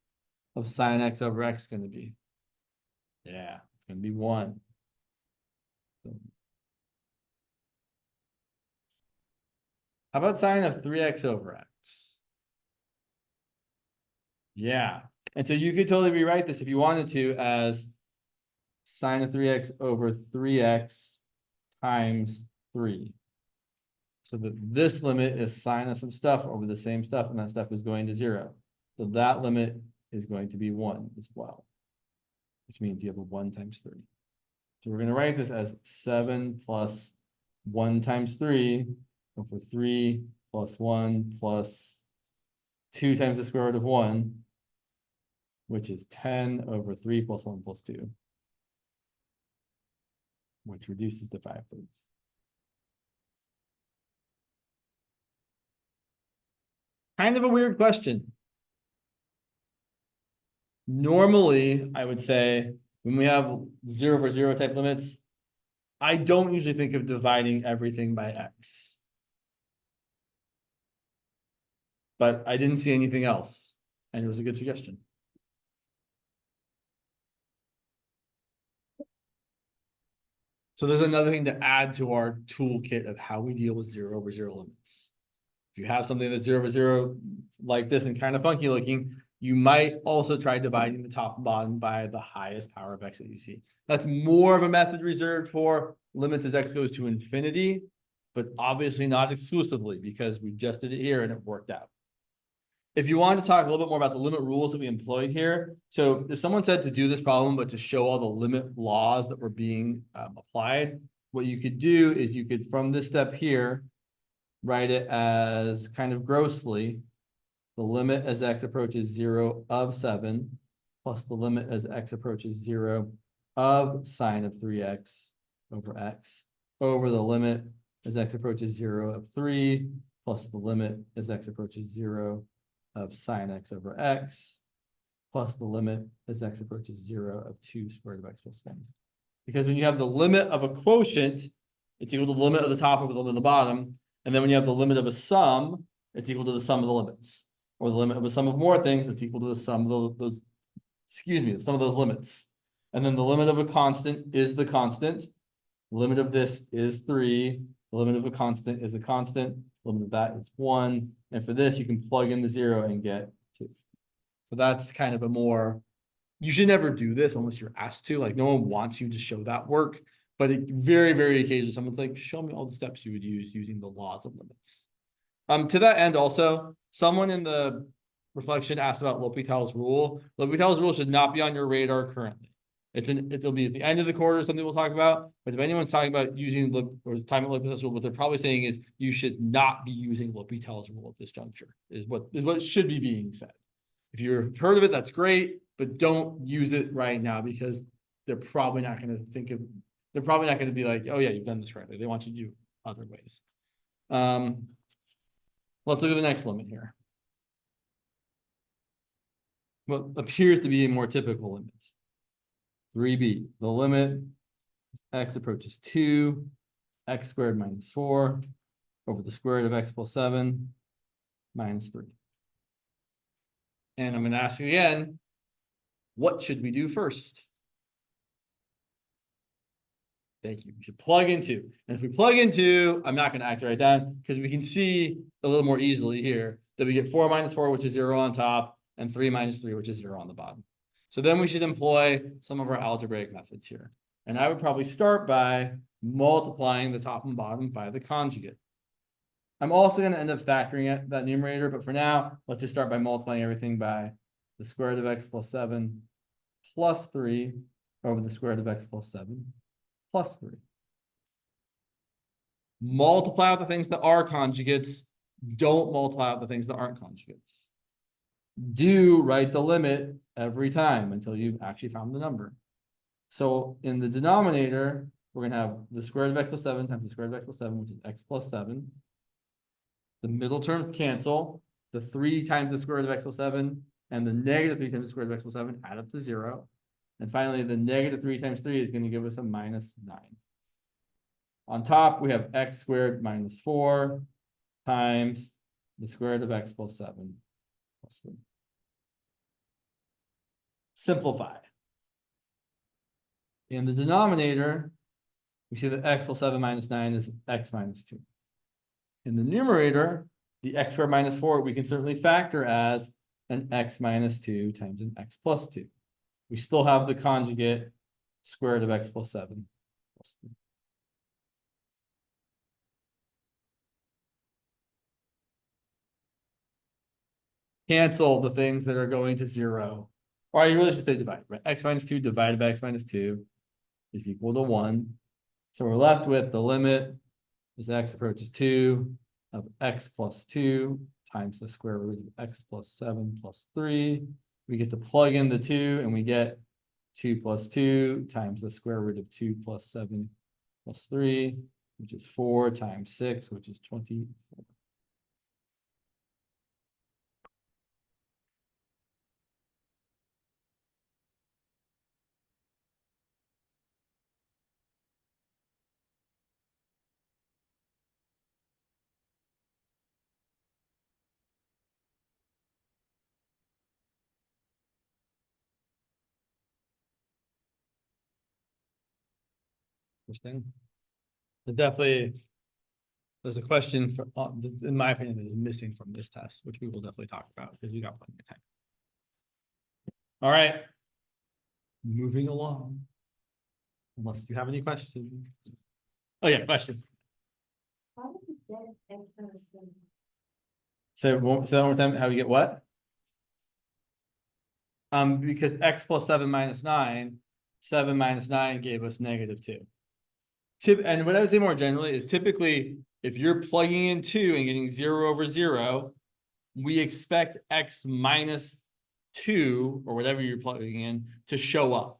of sine x over x going to be? Yeah, it's going to be 1. How about sine of 3x over x? Yeah. And so you could totally rewrite this if you wanted to as sine of 3x over 3x times 3. So that this limit is sine of some stuff over the same stuff, and that stuff is going to 0. So that limit is going to be 1 as well, which means you have a 1 times 3. So we're going to write this as 7 plus 1 times 3 over 3 plus 1 plus 2 times the square root of 1, which is 10 over 3 plus 1 plus 2, which reduces to 5/3. Kind of a weird question. Normally, I would say when we have 0 for 0 type limits, I don't usually think of dividing everything by x. But I didn't see anything else, and it was a good suggestion. So there's another thing to add to our toolkit of how we deal with 0 over 0 limits. If you have something that's 0 over 0 like this and kind of funky looking, you might also try dividing the top and bottom by the highest power of x that you see. That's more of a method reserved for limits as x goes to infinity, but obviously not exclusively because we just did it here and it worked out. If you wanted to talk a little bit more about the limit rules that we employed here, so if someone said to do this problem, but to show all the limit laws that were being applied, what you could do is you could, from this step here, write it as kind of grossly, the limit as x approaches 0 of 7, plus the limit as x approaches 0 of sine of 3x over x, over the limit as x approaches 0 of 3, plus the limit as x approaches 0 of sine x over x, plus the limit as x approaches 0 of 2 squared of x plus 1. Because when you have the limit of a quotient, it's equal to the limit of the top over the limit of the bottom. And then when you have the limit of a sum, it's equal to the sum of the limits. Or the limit of a sum of more things, it's equal to the sum of those, the sum of those limits. And then the limit of a constant is the constant. The limit of this is 3. The limit of a constant is a constant. The limit of that is 1. And for this, you can plug in the 0 and get 2. So that's kind of a more, you should never do this unless you're asked to. Like, no one wants you to show that work. But it very, very occasionally, someone's like, show me all the steps you would use using the laws of limits. To that end, also, someone in the reflection asked about L'Hopital's rule. L'Hopital's rule should not be on your radar currently. It'll be at the end of the quarter, something we'll talk about. But if anyone's talking about using or talking about L'Hopital's rule, what they're probably saying is you should not be using L'Hopital's rule at this juncture, is what should be being said. If you've heard of it, that's great, but don't use it right now because they're probably not going to they're probably not going to be like, oh yeah, you've done this correctly. They want you to do other ways. Let's look at the next limit here. What appears to be a more typical limit. 3b, the limit as x approaches 2, x squared minus 4 over the square root of x plus 7 minus 3. And I'm going to ask you again, what should we do first? Thank you. We should plug into. And if we plug into, I'm not going to actually write down because we can see a little more easily here that we get 4 minus 4, which is 0 on top, and 3 minus 3, which is 0 on the bottom. So then we should employ some of our algebraic methods here. And I would probably start by multiplying the top and bottom by the conjugate. I'm also going to end up factoring that numerator, but for now, let's just start by multiplying everything by the square root of x plus 7 plus 3 over the square root of x plus 7 plus 3. Multiply out the things that are conjugates. Don't multiply out the things that aren't conjugates. Do write the limit every time until you've actually found the number. So in the denominator, we're going to have the square root of x plus 7 times the square root of x plus 7, which is x plus 7. The middle terms cancel. The 3 times the square root of x plus 7 and the negative 3 times the square root of x plus 7 add up to 0. And finally, the negative 3 times 3 is going to give us a minus 9. On top, we have x squared minus 4 times the square root of x plus 7 plus 3. Simplify. In the denominator, we see that x plus 7 minus 9 is x minus 2. In the numerator, the x squared minus 4, we can certainly factor as an x minus 2 times an x plus 2. We still have the conjugate square root of x plus 7 plus 3. Cancel the things that are going to 0. Or you really should say divide, right? X minus 2 divided by x minus 2 is equal to 1. So we're left with the limit as x approaches 2 of x plus 2 times the square root of x plus 7 plus 3. We get to plug in the 2 and we get 2 plus 2 times the square root of 2 plus 7 plus 3, which is 4 times 6, which is 24. Interesting. Definitely, there's a question for, in my opinion, that is missing from this test, which we will definitely talk about because we got plenty of time. All right. Moving along. Unless you have any questions. Oh yeah, question. How did you get X minus 1? So say that one more time, how we get what? Because x plus 7 minus 9, 7 minus 9 gave us -2. And what I would say more generally is typically, if you're plugging in 2 and getting 0 over 0, we expect x minus 2, or whatever you're plugging in, to show up.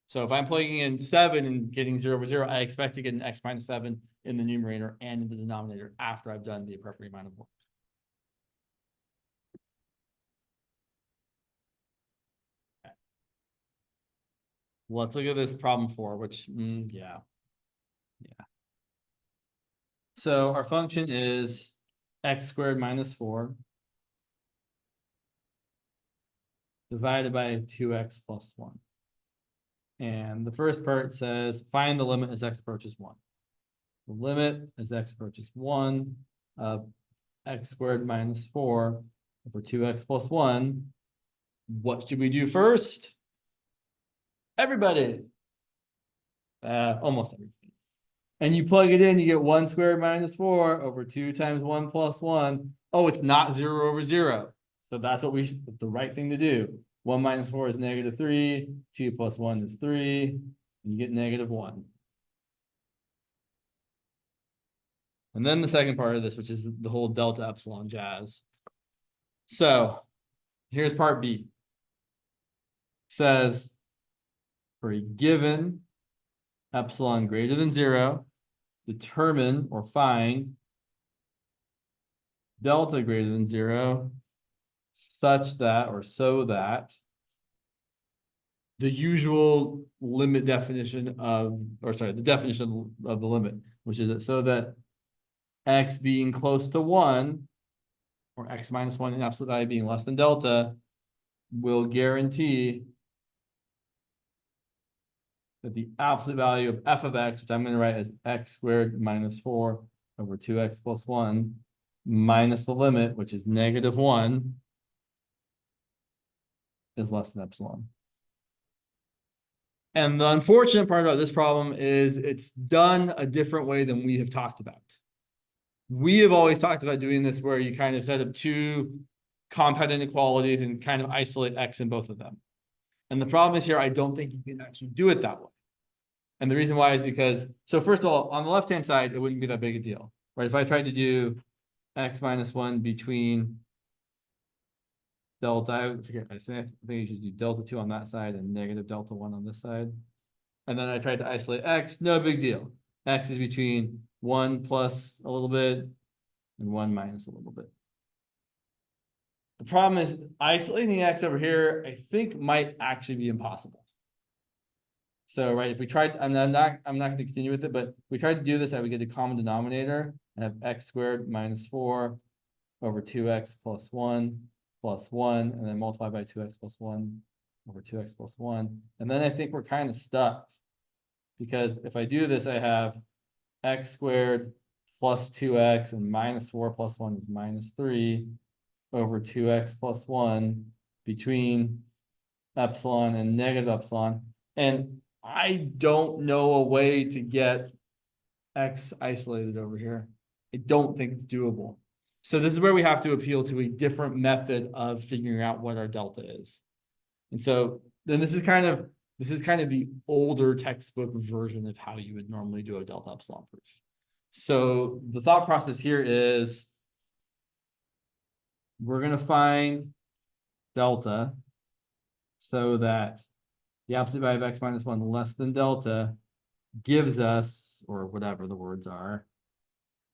So if I'm plugging in 7 and getting 0 over 0, I expect to get an x minus 7 in the numerator and in the denominator after I've done the appropriate amount of work. Okay. Let's look at this problem 4, which, yeah. So our function is x squared minus 4 divided by 2x plus 1. And the first part says, find the limit as x approaches 1. The limit as x approaches 1 of x squared minus 4 over 2x plus 1. What should we do first? Everybody. Almost everything. And you plug it in, you get 1 squared minus 4 over 2 times 1 plus 1. Oh, it's not 0 over 0. So that's what the right thing to do. 1 minus 4 is -3. 2 plus 1 is 3. And you get -1. And then the second part of this, which is the whole delta epsilon jazz. So here's part B. It says for a given epsilon greater than 0, determine or find delta greater than 0 such that, or so that, the usual limit definition of, or sorry, the definition of the limit, which is so that x being close to 1, or x minus 1 in absolute value being less than delta, will guarantee that the absolute value of f of x, which I'm going to write as x squared minus 4 over 2x plus 1, minus the limit, which is -1, is less than epsilon. And the unfortunate part about this problem is it's done a different way than we have talked about. We have always talked about doing this where you kind of set up 2 compound inequalities and kind of isolate x in both of them. And the problem is here, I don't think you can actually do it that way. And the reason why is because, so first of all, on the left-hand side, it wouldn't be that big a deal, right? If I tried to do x minus 1 between delta, I think you should do delta 2 on that side and negative delta 1 on this side. And then I tried to isolate x, no big deal. X is between 1 plus a little bit and 1 minus a little bit. The problem is isolating x over here, I think might actually be impossible. So, right, if we tried, I'm not going to continue with it, but if we tried to do this, I would get a common denominator and have x squared minus 4 over 2x plus 1 plus 1, and then multiply by 2x plus 1 over 2x plus 1. And then I think we're kind of stuck, because if I do this, I have x squared plus 2x and minus 4 plus 1 is -3 over 2x plus 1 between epsilon and negative epsilon. And I don't know a way to get x isolated over here. I don't think it's doable. So this is where we have to appeal to a different method of figuring out what our delta is. And so then this is kind of the older textbook version of how you would normally do a delta epsilon proof. So the thought process here is we're gonna find delta so that the absolute value of x minus 1 less than delta gives us, or whatever the words are,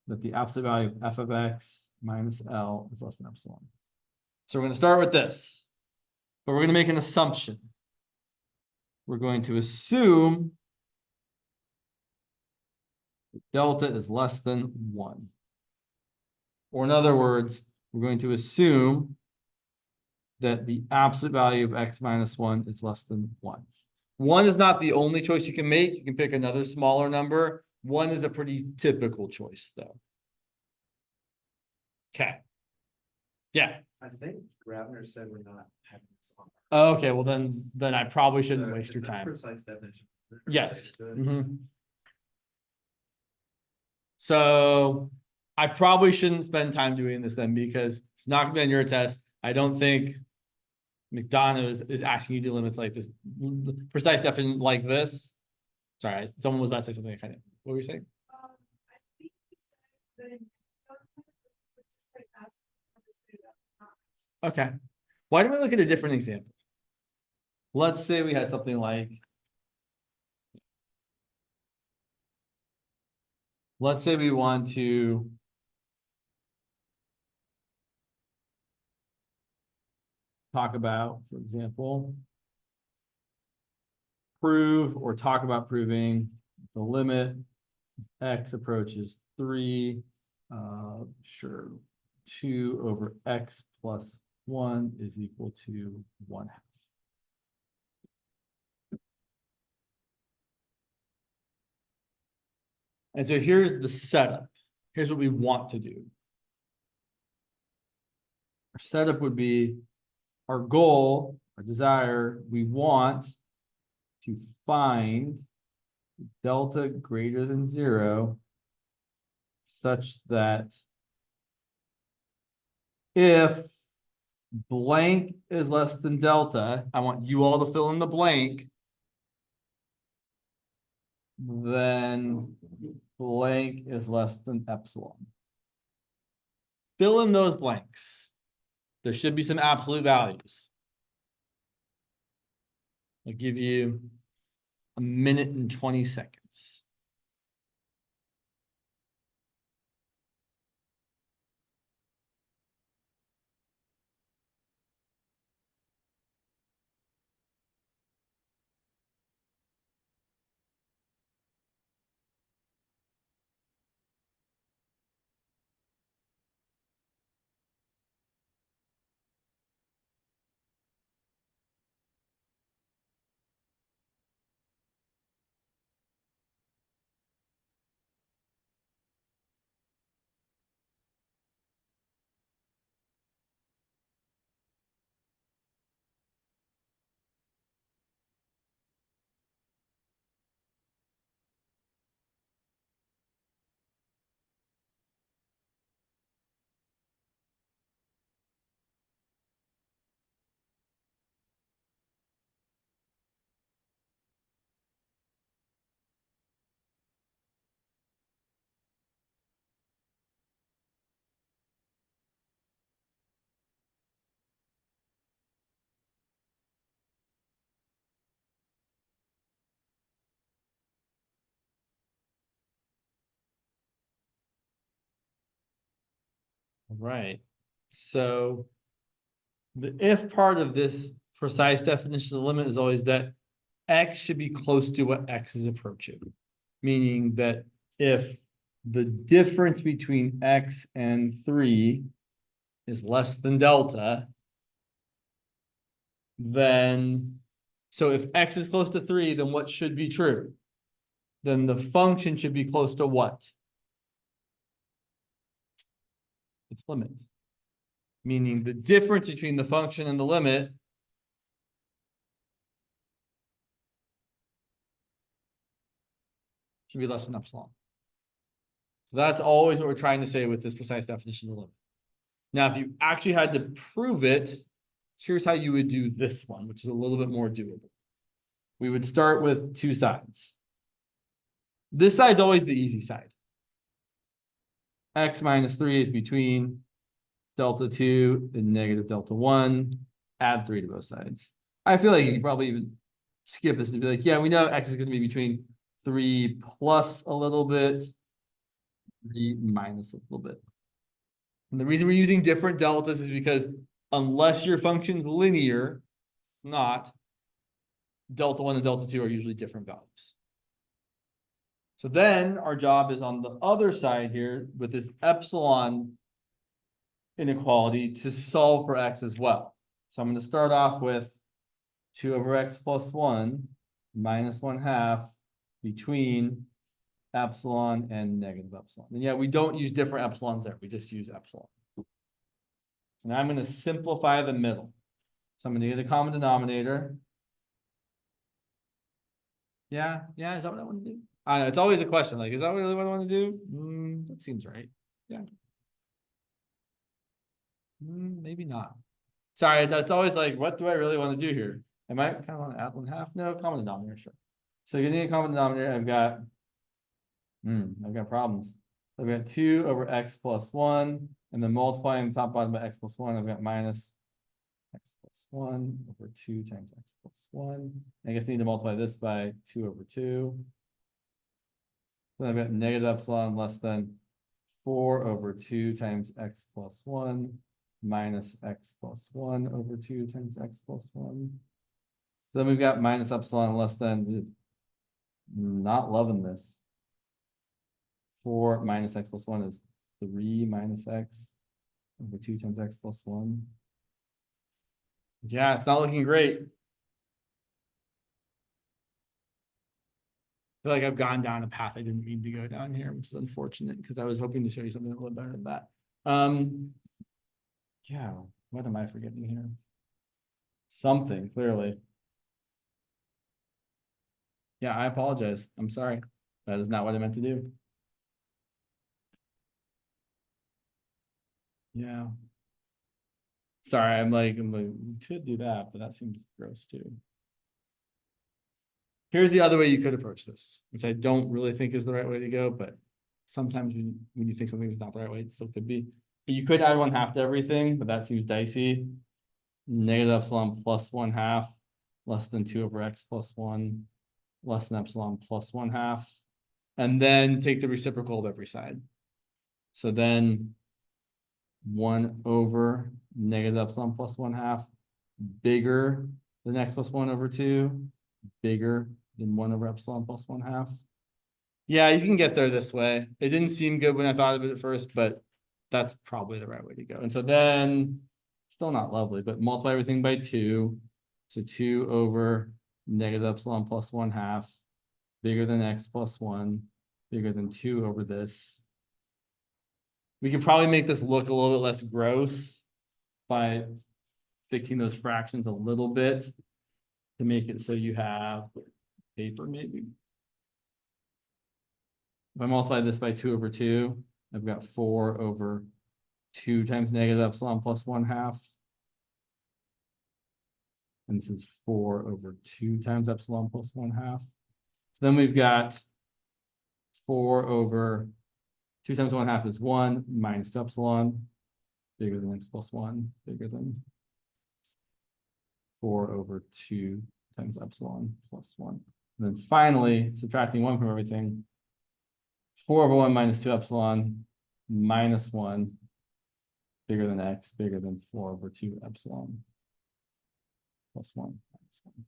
that the absolute value of f of x minus L is less than epsilon. So we're gonna start with this, but we're gonna make an assumption. We're going to assume that delta is less than 1. Or in other words, we're going to assume that the absolute value of x minus 1 is less than 1. 1 is not the only choice you can make. You can pick another smaller number. 1 is a pretty typical choice, though. Okay. Yeah. I think Grabner said we're not having this on. Okay, well then I probably shouldn't waste your It's a time. Precise definition. Yes. Related to it. Mhm. So I probably shouldn't spend time doing this then, because it's not gonna be on your test. I don't think McDonough is asking you to do limits like this, precise definition like this. Sorry, someone was about to say something. What were you saying? I think you said that in just like ask for the student, Okay. Why don't we look at a different example? Let's say we had something like. Let's say we want to. Talk about, for example. Prove or talk about proving the limit x approaches 3, sure, 2 over x plus 1 is equal to 1/2. And so here's the setup. Here's what we want to do. Our setup would be our goal, our desire, we want to find delta greater than 0 such that if blank is less than delta, I want you all to fill in the blank, then blank is less than epsilon. Fill in those blanks. There should be some absolute values. I'll give you a minute and 20 seconds. Right. So the if part of this precise definition of the limit is always that x should be close to what x is approaching. Meaning that if the difference between x and 3 is less than delta, then, so if x is close to 3, then what should be true? Then the function should be close to what? Its limit. Meaning the difference between the function and the limit should be less than epsilon. So that's always what we're trying to say with this precise definition of the limit. Now, if you actually had to prove it, here's how you would do this one, which is a little bit more doable. We would start with two sides. This side's always the easy side. X minus 3 is between delta 2 and negative delta 1, add 3 to both sides. I feel like you could probably even skip this and be like, yeah, we know x is going to be between 3 plus a little bit, 3 minus a little bit. And the reason we're using different deltas is because unless your function's linear, not, delta 1 and delta 2 are usually different values. So then our job is on the other side here with this epsilon inequality to solve for x as well. So I'm going to start off with 2 over x plus 1 minus 1/2 between epsilon and negative epsilon. And yeah, we don't use different epsilons there. We just use epsilon. So now I'm going to simplify the middle. So I'm going to get a common denominator. Yeah, is that what I want to do? I know, it's always a question, like, is that really what I want to do? That seems right. Yeah. Maybe not. Sorry, that's always like, what do I really want to do here? Am I kind of want to add 1/2? No, common denominator, sure. So getting a common denominator, I've got problems. I've got 2 over x plus 1, and then multiplying the top bottom by x plus 1, I've got minus x plus 1 over 2 times x plus 1. I guess I need to multiply this by 2 over 2. Then I've got negative epsilon less than 4 over 2 times x plus 1 minus x plus 1 over 2 times x plus 1. So then we've got minus epsilon less than, not loving this. 4 minus x plus 1 is 3 minus x over 2 times x plus 1. Yeah, it's not looking great. I feel like I've gone down a path I didn't mean to go down here, which is unfortunate because I was hoping to show you something a little better than that. Yeah, what am I forgetting here? Something, clearly. Yeah, I apologize. I'm sorry. That is not what I meant to do. Yeah. Sorry, I'm like, we could do that, but that seems gross too. Here's the other way you could approach this, which I don't really think is the right way to go, but sometimes when you think something's not the right way, it still could be. You could add 1/2 to everything, but that seems dicey. Negative epsilon plus 1/2 less than 2 over x plus 1 less than epsilon plus 1/2. And then take the reciprocal of every side. So then 1 over negative epsilon plus 1/2 bigger than x plus 1 over 2, bigger than 1 over epsilon plus 1/2. Yeah, you can get there this way. It didn't seem good when I thought of it at first, but that's probably the right way to go. And so then, still not lovely, but multiply everything by 2. So 2 over negative epsilon plus 1/2, bigger than x plus 1, bigger than 2 over this. We could probably make this look a little bit less gross by fixing those fractions a little bit to make it so you have paper maybe. If I multiply this by 2 over 2, I've got 4 over 2 times negative epsilon plus 1/2. And this is 4 over 2 times epsilon plus 1/2. So then we've got 4 over 2 times 1/2 is 1 minus 2 epsilon, bigger than x plus 1, bigger than 4 over 2 times epsilon plus 1. And then finally, subtracting 1 from everything, 4 over 1 minus 2 epsilon minus 1, bigger than x, bigger than 4 over 2 epsilon plus 1 minus 1.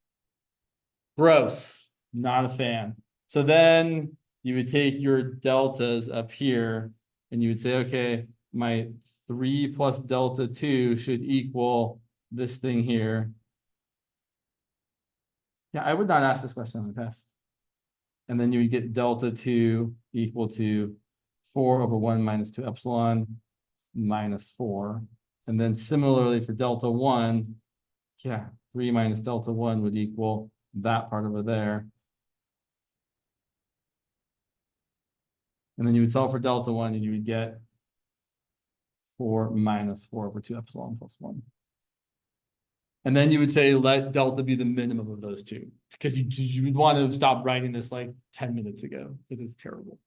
Gross, not a fan. So then you would take your deltas up here and you would say, okay, my 3 plus delta 2 should equal this thing here. Yeah, I would not ask this question on the test. And then you would get delta 2 equal to 4 over 1 minus 2 epsilon minus 4. And then similarly for delta 1, yeah, 3 minus delta 1 would equal that part over there. And then you would solve for delta 1 and you would get 4 minus 4 over 2 epsilon plus 1. And then you would say, let delta be the minimum of those two, because you would want to stop writing this like 10 minutes ago, because it's terrible.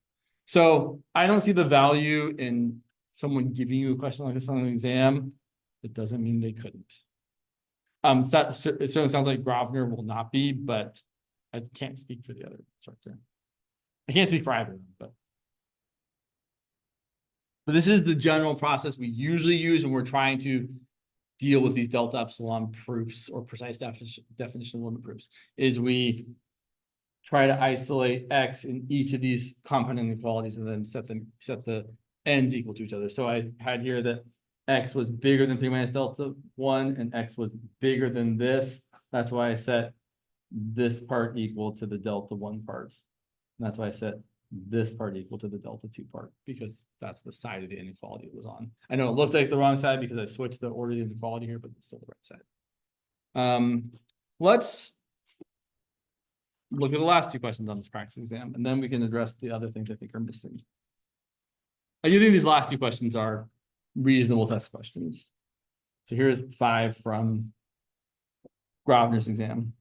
So I don't see the value in someone giving you a question like this on an exam, it doesn't mean they couldn't. It certainly sounds like Grosvenor will not be, but I can't speak for the other instructor. I can't speak for either of them, but this is the general process we usually use when we're trying to deal with these delta epsilon proofs or precise definition limit proofs, is we try to isolate X in each of these compound inequalities and then set the ends equal to each other. So I had here that X was bigger than 3 minus delta 1 and X was bigger than this. That's why I set this part equal to the delta 1 part. And that's why I set this part equal to the delta 2 part, because that's the side of the inequality it was on. I know it looked like the wrong side because I switched the order of the inequality here, but it's still the right side. Let's look at the last 2 questions on this practice exam, and then we can address the other things I think are missing. I do think these last 2 questions are reasonable test questions. So here's 5 from Grosvenor's exam.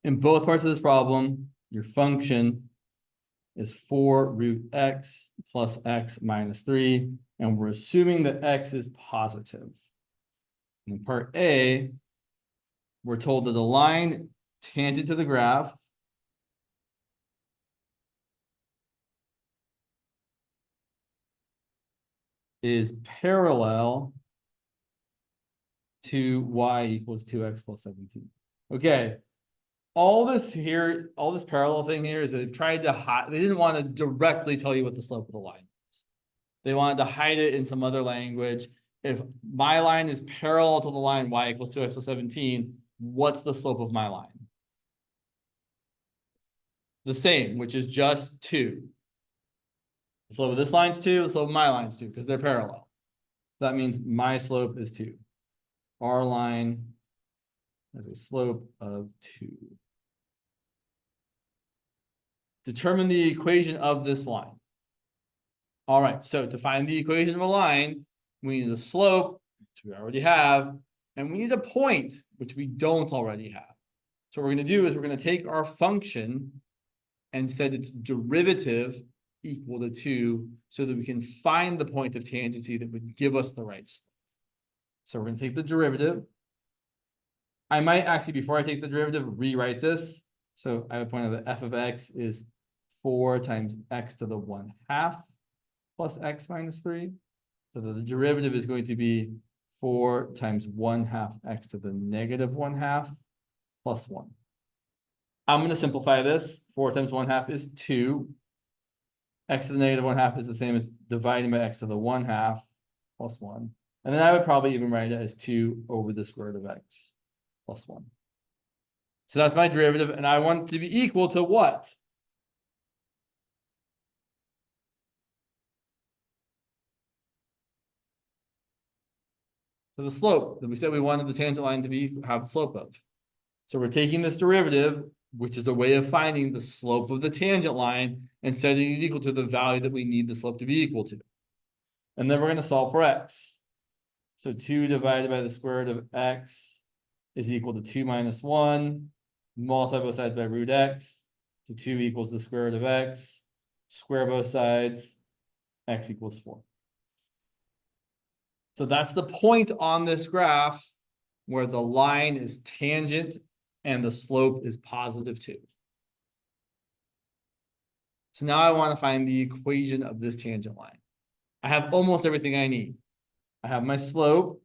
In both parts of this problem, your function is 4 root x plus x minus 3, and we're assuming that x is positive. In part A, we're told that the line tangent to the graph is parallel to y equals 2x plus 17. Okay. All this here, all this parallel thing here is they've tried to hide, they didn't want to directly tell you what the slope of the line is. They wanted to hide it in some other language. If my line is parallel to the line y equals 2x plus 17, what's the slope of my line? The same, which is just 2. The slope of this line's 2, the slope of my line's 2, because they're parallel. That means my slope is 2. Our line has a slope of 2. Determine the equation of this line. All right, so to find the equation of a line, we need a slope, which we already have, and we need a point, which we don't already have. So what we're going to do is we're going to take our function and set its derivative equal to 2 so that we can find the point of tangency that would give us the right slope. So we're going to take the derivative. I might actually, before I take the derivative, rewrite this. So I would point out that f of x is 4 times x to the 1/2 plus x minus 3. So the derivative is going to be 4 times 1/2 x to the negative 1/2 plus 1. I'm going to simplify this. 4 times 1/2 is 2. X to the negative 1/2 is the same as dividing by x to the 1/2 plus 1. And then I would probably even write it as 2 over the square root of x plus 1. So that's my derivative, and I want it to be equal to what? To the slope that we said we wanted the tangent line to have the slope of. So we're taking this derivative, which is a way of finding the slope of the tangent line, and setting it equal to the value that we need the slope to be equal to. And then we're going to solve for x. So 2 divided by the square root of x is equal to 2 minus 1. Multiply both sides by root x. So 2 equals the square root of x. Square both sides. X equals 4. So that's the point on this graph where the line is tangent and the slope is positive 2. So now I want to find the equation of this tangent line. I have almost everything I need. I have my slope,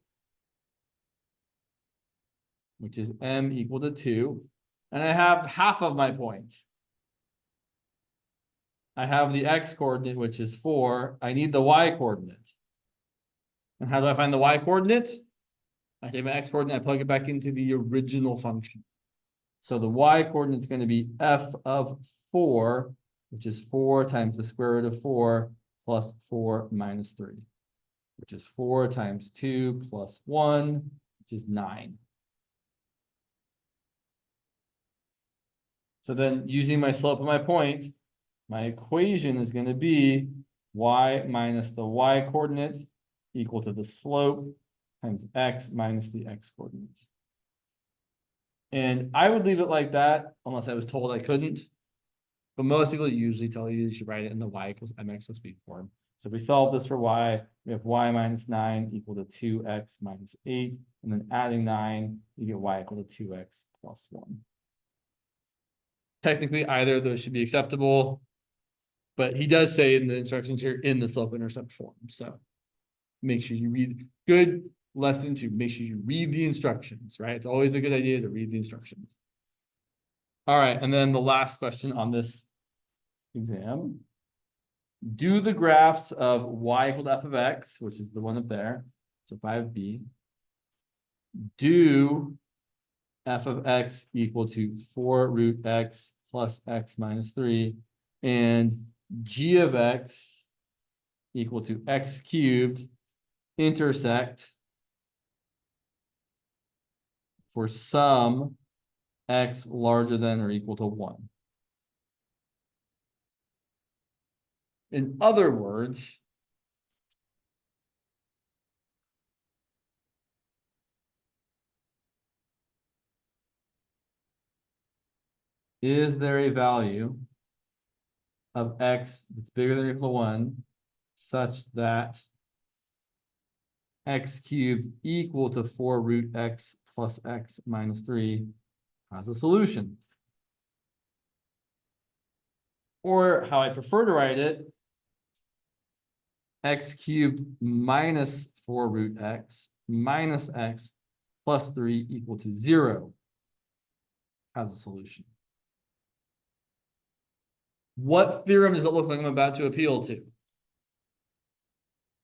which is m equal to 2. And I have half of my point. I have the x coordinate, which is 4. I need the y coordinate. And how do I find the y coordinate? I take my x coordinate, I plug it back into the original function. So the y coordinate is going to be f of 4, which is 4 times the square root of 4 plus 4 minus 3, which is 4 times 2 plus 1, which is 9. So then using my slope of my point, my equation is going to be y minus the y coordinate equal to the slope times x minus the x coordinate. And I would leave it like that unless I was told I couldn't. But most people usually tell you should write it in the y equals mx plus b form. So if we solve this for y, we have y minus 9 equal to 2x minus 8, and then adding 9, you get y equal to 2x plus 1. Technically, either of those should be acceptable, but he does say in the instructions here in the slope-intercept form. So make sure you read. Good lesson to make sure you read the instructions, right? It's always a good idea to read the instructions. All right, and then the last question on this exam. Do the graphs of y equal to f of x, which is the one up there, so 5b, do f of x equal to 4 root x plus x minus 3, and g of x equal to x cubed intersect for some x larger than or equal to 1. In other words, is there a value of x that's bigger than or equal to 1 such that x cubed equal to 4 root x plus x minus 3 has a solution? Or how I prefer to write it, x cubed minus 4 root x minus x plus 3 equal to 0 has a solution. What theorem does it look like I'm about to appeal to?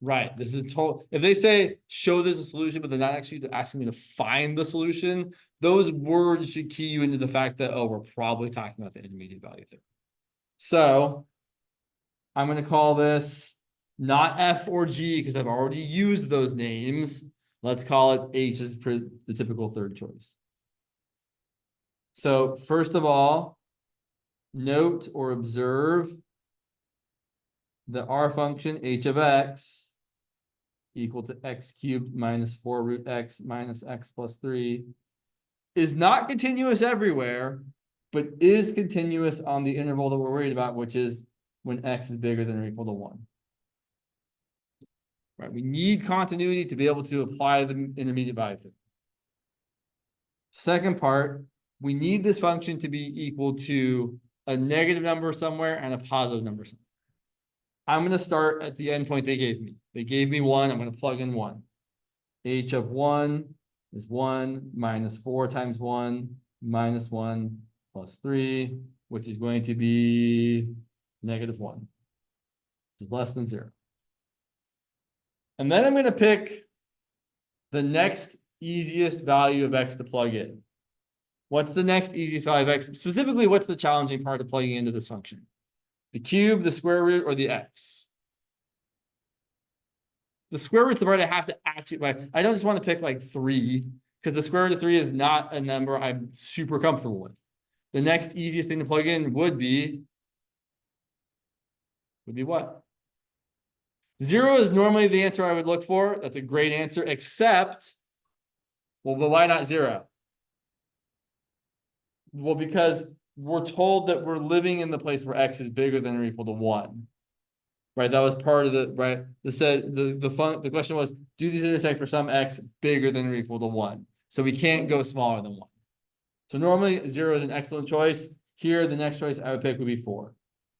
Right, this is total. If they say show this a solution, but they're not actually asking me to find the solution, those words should key you into the fact that, oh, we're probably talking about the intermediate value theorem. So I'm going to call this not F or G because I've already used those names. Let's call it H as the typical third choice. So first of all, note or observe that our function h of x equal to x cubed minus 4 root x minus x plus 3 is not continuous everywhere, but is continuous on the interval that we're worried about, which is when x is bigger than or equal to 1. Right, we need continuity to be able to apply the intermediate value theorem. Second part, we need this function to be equal to a negative number somewhere and a positive number somewhere. I'm going to start at the endpoint they gave me. They gave me 1. I'm going to plug in 1. H of 1 is 1 minus 4 times 1 minus 1 plus 3, which is going to be negative 1, which is less than 0. And then I'm going to pick the next easiest value of x to plug in. What's the next easiest value of x? Specifically, what's the challenging part of plugging into this function? The cube, the square root, or the x? The square root's the part I have to actually, like, I don't just want to pick like 3, because the square root of 3 is not a number I'm super comfortable with. The next easiest thing to plug in would be what? 0 is normally the answer I would look for. That's a great answer, except, well, but why not 0? Well, because we're told that we're living in the place where x is bigger than or equal to 1. Right, that was part of the right. The question was, do these intersect for some x bigger than or equal to 1? So we can't go smaller than 1. So normally 0 is an excellent choice. Here, the next choice I would pick would be 4.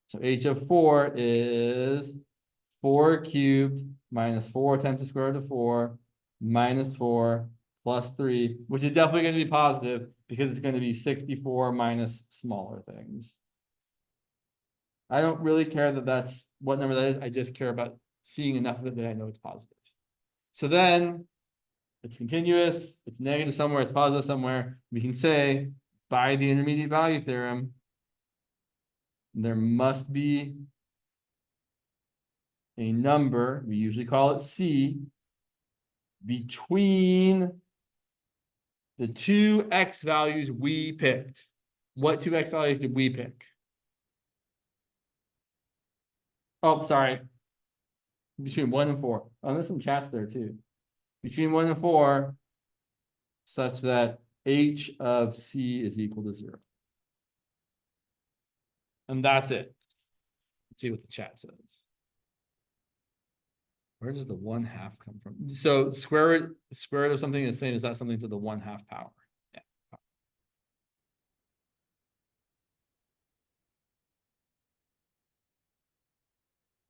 So h of 4 is 4 cubed minus 4 times the square root of 4 minus 4 plus 3, which is definitely going to be positive because it's going to be 64 minus smaller things. I don't really care that that's what number that is. I just care about seeing enough of it that I know it's positive. So then it's continuous, it's negative somewhere, it's positive somewhere. We can say by the intermediate value theorem, there must be a number, we usually call it C, between the two x values we picked. What two x values did we pick? Oh, sorry. Between 1 and 4. Oh, there's some chats there too. Between 1 and 4, such that h of c is equal to 0. And that's it. Let's see what the chat says. Where does the 1/2 come from? So square root of something is saying, is that something to the 1/2 power? Yeah.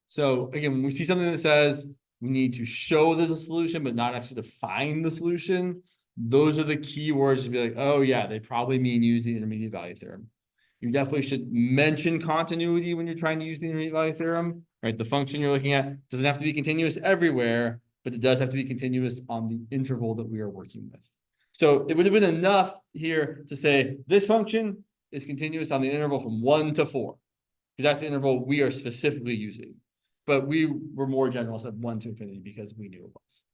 So again, when we see something that says we need to show there's a solution, but not actually define the solution, those are the key words to be like, oh yeah, they probably mean use the intermediate value theorem. You definitely should mention continuity when you're trying to use the intermediate value theorem, right? The function you're looking at doesn't have to be continuous everywhere, but it does have to be continuous on the interval that we are working with. So it would have been enough here to say this function is continuous on the interval from 1 to 4, because that's the interval we are specifically using. But we were more general, said 1 to infinity because we knew it was.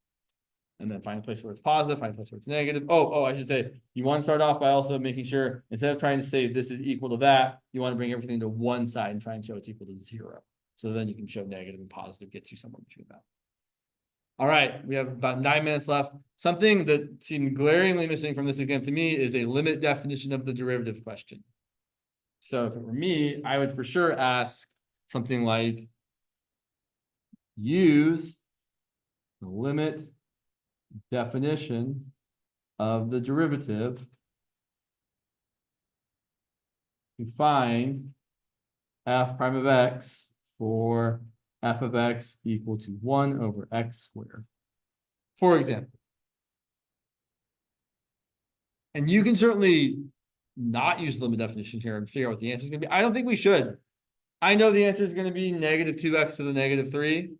And then find a place where it's positive, find a place where it's negative. Oh, I should say, you want to start off by also making sure, instead of trying to say this is equal to that, you want to bring everything to one side and try and show it's equal to 0. So then you can show negative and positive gets you somewhere between that. All right, we have about 9 minutes left. Something that seemed glaringly missing from this exam to me is a limit definition of the derivative question. So if it were me, I would for sure ask something like, use the limit definition of the derivative to find f prime of x for f of x equal to 1 over x squared, for example. And you can certainly not use the limit definition here and figure out what the answer is going to be. I don't think we should. I know the answer is going to be negative 2x to the negative 3.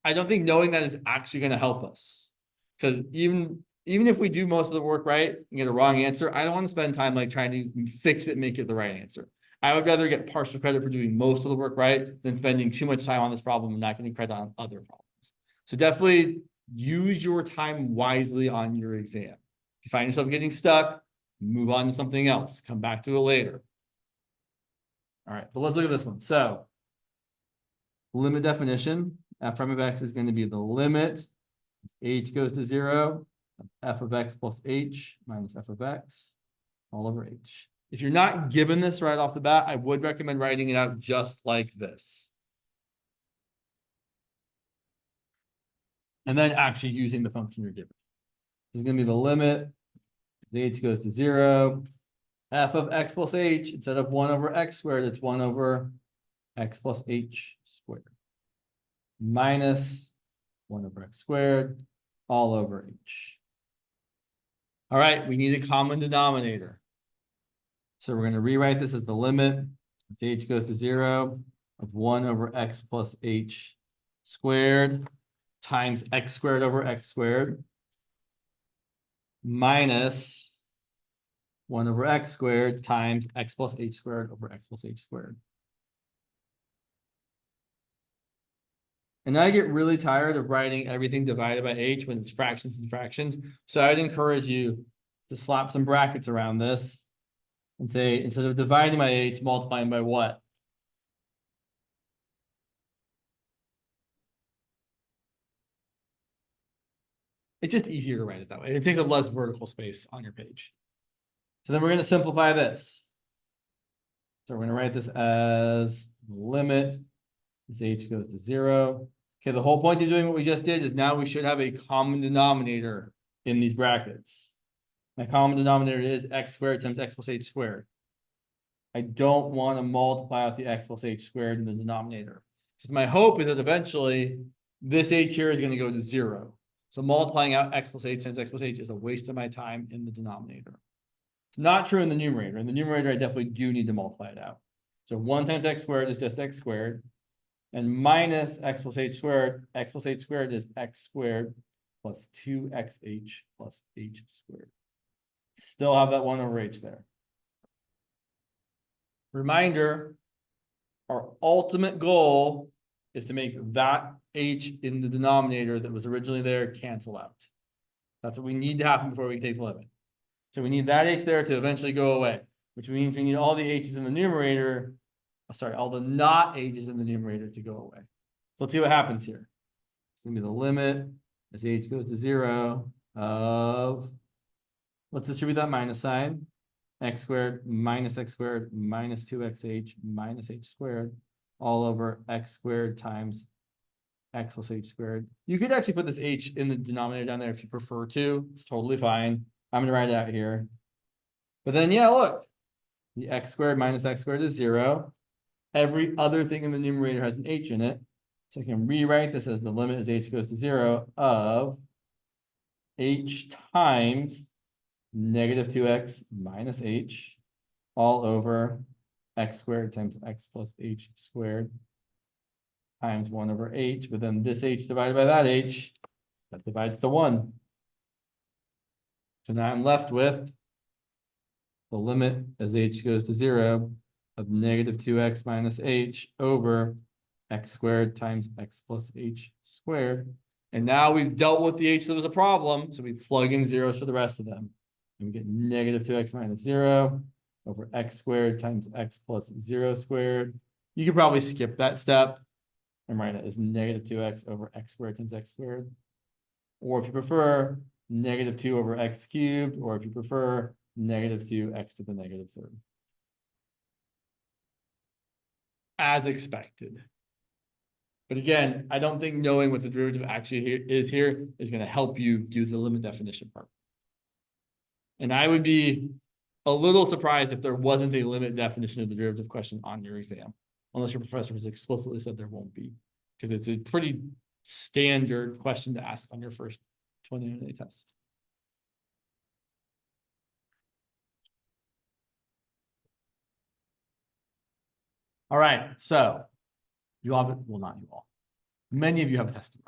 I don't think knowing that is actually going to help us, because even if we do most of the work right and get a wrong answer, I don't want to spend time like trying to fix it, make it the right answer. I would rather get partial credit for doing most of the work right than spending too much time on this problem and not getting credit on other problems. So definitely use your time wisely on your exam. If you find yourself getting stuck, move on to something else. Come back to it later. All right, but let's look at this one. So limit definition, f prime of x is going to be the limit h goes to 0 of f of x plus h minus f of x all over h. If you're not given this right off the bat, I would recommend writing it out just like this. And then actually using the function you're given. This is going to be the limit as h goes to 0, f of x plus h, instead of 1 over x squared, it's 1 over x plus h squared. Minus 1 over x squared all over h. All right, we need a common denominator. So we're going to rewrite this as the limit as h goes to 0 of 1 over x plus h squared times x squared over x squared minus 1 over x squared times x plus h squared over x plus h squared. And I get really tired of writing everything divided by h when it's fractions and fractions. So I'd encourage you to slap some brackets around this and say, instead of dividing by h, multiplying by what? It's just easier to write it that way. It takes up less vertical space on your page. So then we're going to simplify this. So we're going to write this as limit as h goes to 0. Okay, the whole point of doing what we just did is now we should have a common denominator in these brackets. My common denominator is x squared times x plus h squared. I don't want to multiply out the x plus h squared in the denominator, because my hope is that eventually this h here is going to go to 0. So multiplying out x plus h times x plus h is a waste of my time in the denominator. It's not true in the numerator. In the numerator, I definitely do need to multiply it out. So 1 times x squared is just x squared. And minus x plus h squared is x squared plus 2xh plus h squared. Still have that 1 over h there. Reminder, our ultimate goal is to make that h in the denominator that was originally there cancel out. That's what we need to happen before we can take the limit. So we need that h there to eventually go away, which means we need all the h's in the numerator, all the not h's in the numerator to go away. So let's see what happens here. It's going to be the limit as h goes to 0 of, let's distribute that minus sign, x squared minus 2xh minus h squared all over x squared times x plus h squared. You could actually put this h in the denominator down there if you prefer to. It's totally fine. I'm gonna write it out here. But then, yeah, look, the x squared minus x squared is 0. Every other thing in the numerator has an h in it. So I can rewrite this as the limit as h goes to 0 of h times negative 2x minus h all over x squared times x plus h squared times 1 over h, but then this h divided by that h, that divides to 1. So now I'm left with the limit as h goes to 0 of negative 2x minus h over x squared times x plus h squared. And now we've dealt with the h that was a problem, so we plug in zeros for the rest of them. And we get negative 2x minus 0 over x squared times x plus 0 squared. You could probably skip that step and write it as negative 2x over x squared times x squared. Or if you prefer, negative 2 over x cubed, or if you prefer, negative 2x to the negative third. As expected. But again, I don't think knowing what the derivative actually is here is going to help you do the limit definition part. And I would be a little surprised if there wasn't a limit definition of the derivative question on your exam, unless your professor has explicitly said there won't be, because it's a pretty standard question to ask on your first 20-minute test. All right, so you all have it, well, not you all. Many of you have a test tomorrow.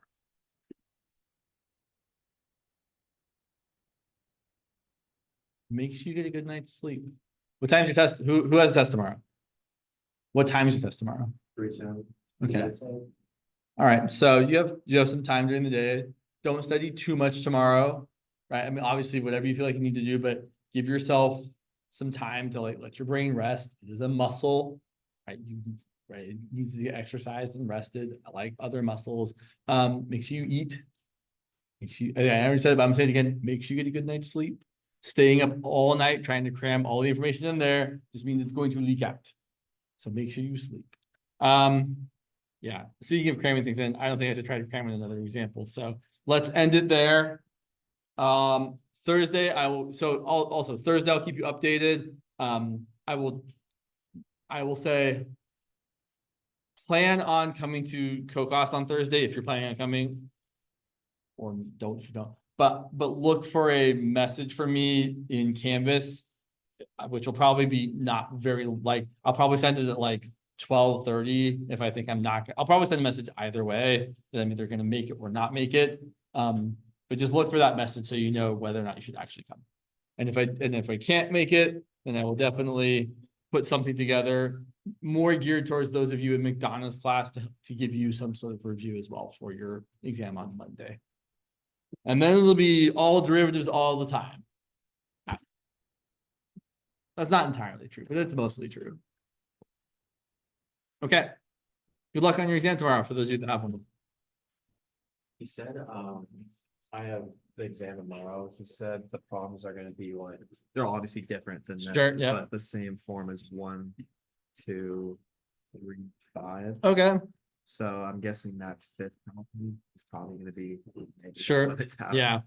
Make sure you get a good night's sleep. What time's your test? Who has a test tomorrow? What time is your test tomorrow? 3:10. Okay. All right, so you have some time during the day. Don't study too much tomorrow, right? I mean, obviously, whatever you feel like you need to do, but give yourself some time to like let your brain rest. It is a muscle, right? It needs to get exercised and rested, like other muscles. Make sure you eat. Make sure I already said it, but I'm saying it again. Make sure you get a good night's sleep. Staying up all night trying to cram all the information in there just means it's going to leak out. So make sure you sleep. Yeah, speaking of cramming things in, I don't think I should try to cram in another example. So let's end it there. Thursday, also Thursday, I'll keep you updated. I will say, plan on coming to co-class on Thursday if you're planning on coming, or don't if you don't. But look for a message from me in Canvas, which will probably be not very I'll probably send it at like 12:30 if I think I'm not. I'll probably send a message either way that I'm either going to make it or not make it. But just look for that message so you know whether or not you should actually come. And if I can't make it, then I will definitely put something together more geared towards those of you in McDonough's class to give you some sort of review as well for your exam on Monday. And then it'll be all derivatives all the time. That's not entirely true, but it's mostly true. Okay. Good luck on your exam tomorrow for those of you that have one. He said, I have the exam tomorrow. He said the problems are gonna be like, they're obviously different than that, Sure, yeah. but the same form as 1, 2, 3, 5. Okay. So I'm guessing that fifth problem is probably gonna be. Sure. Yeah.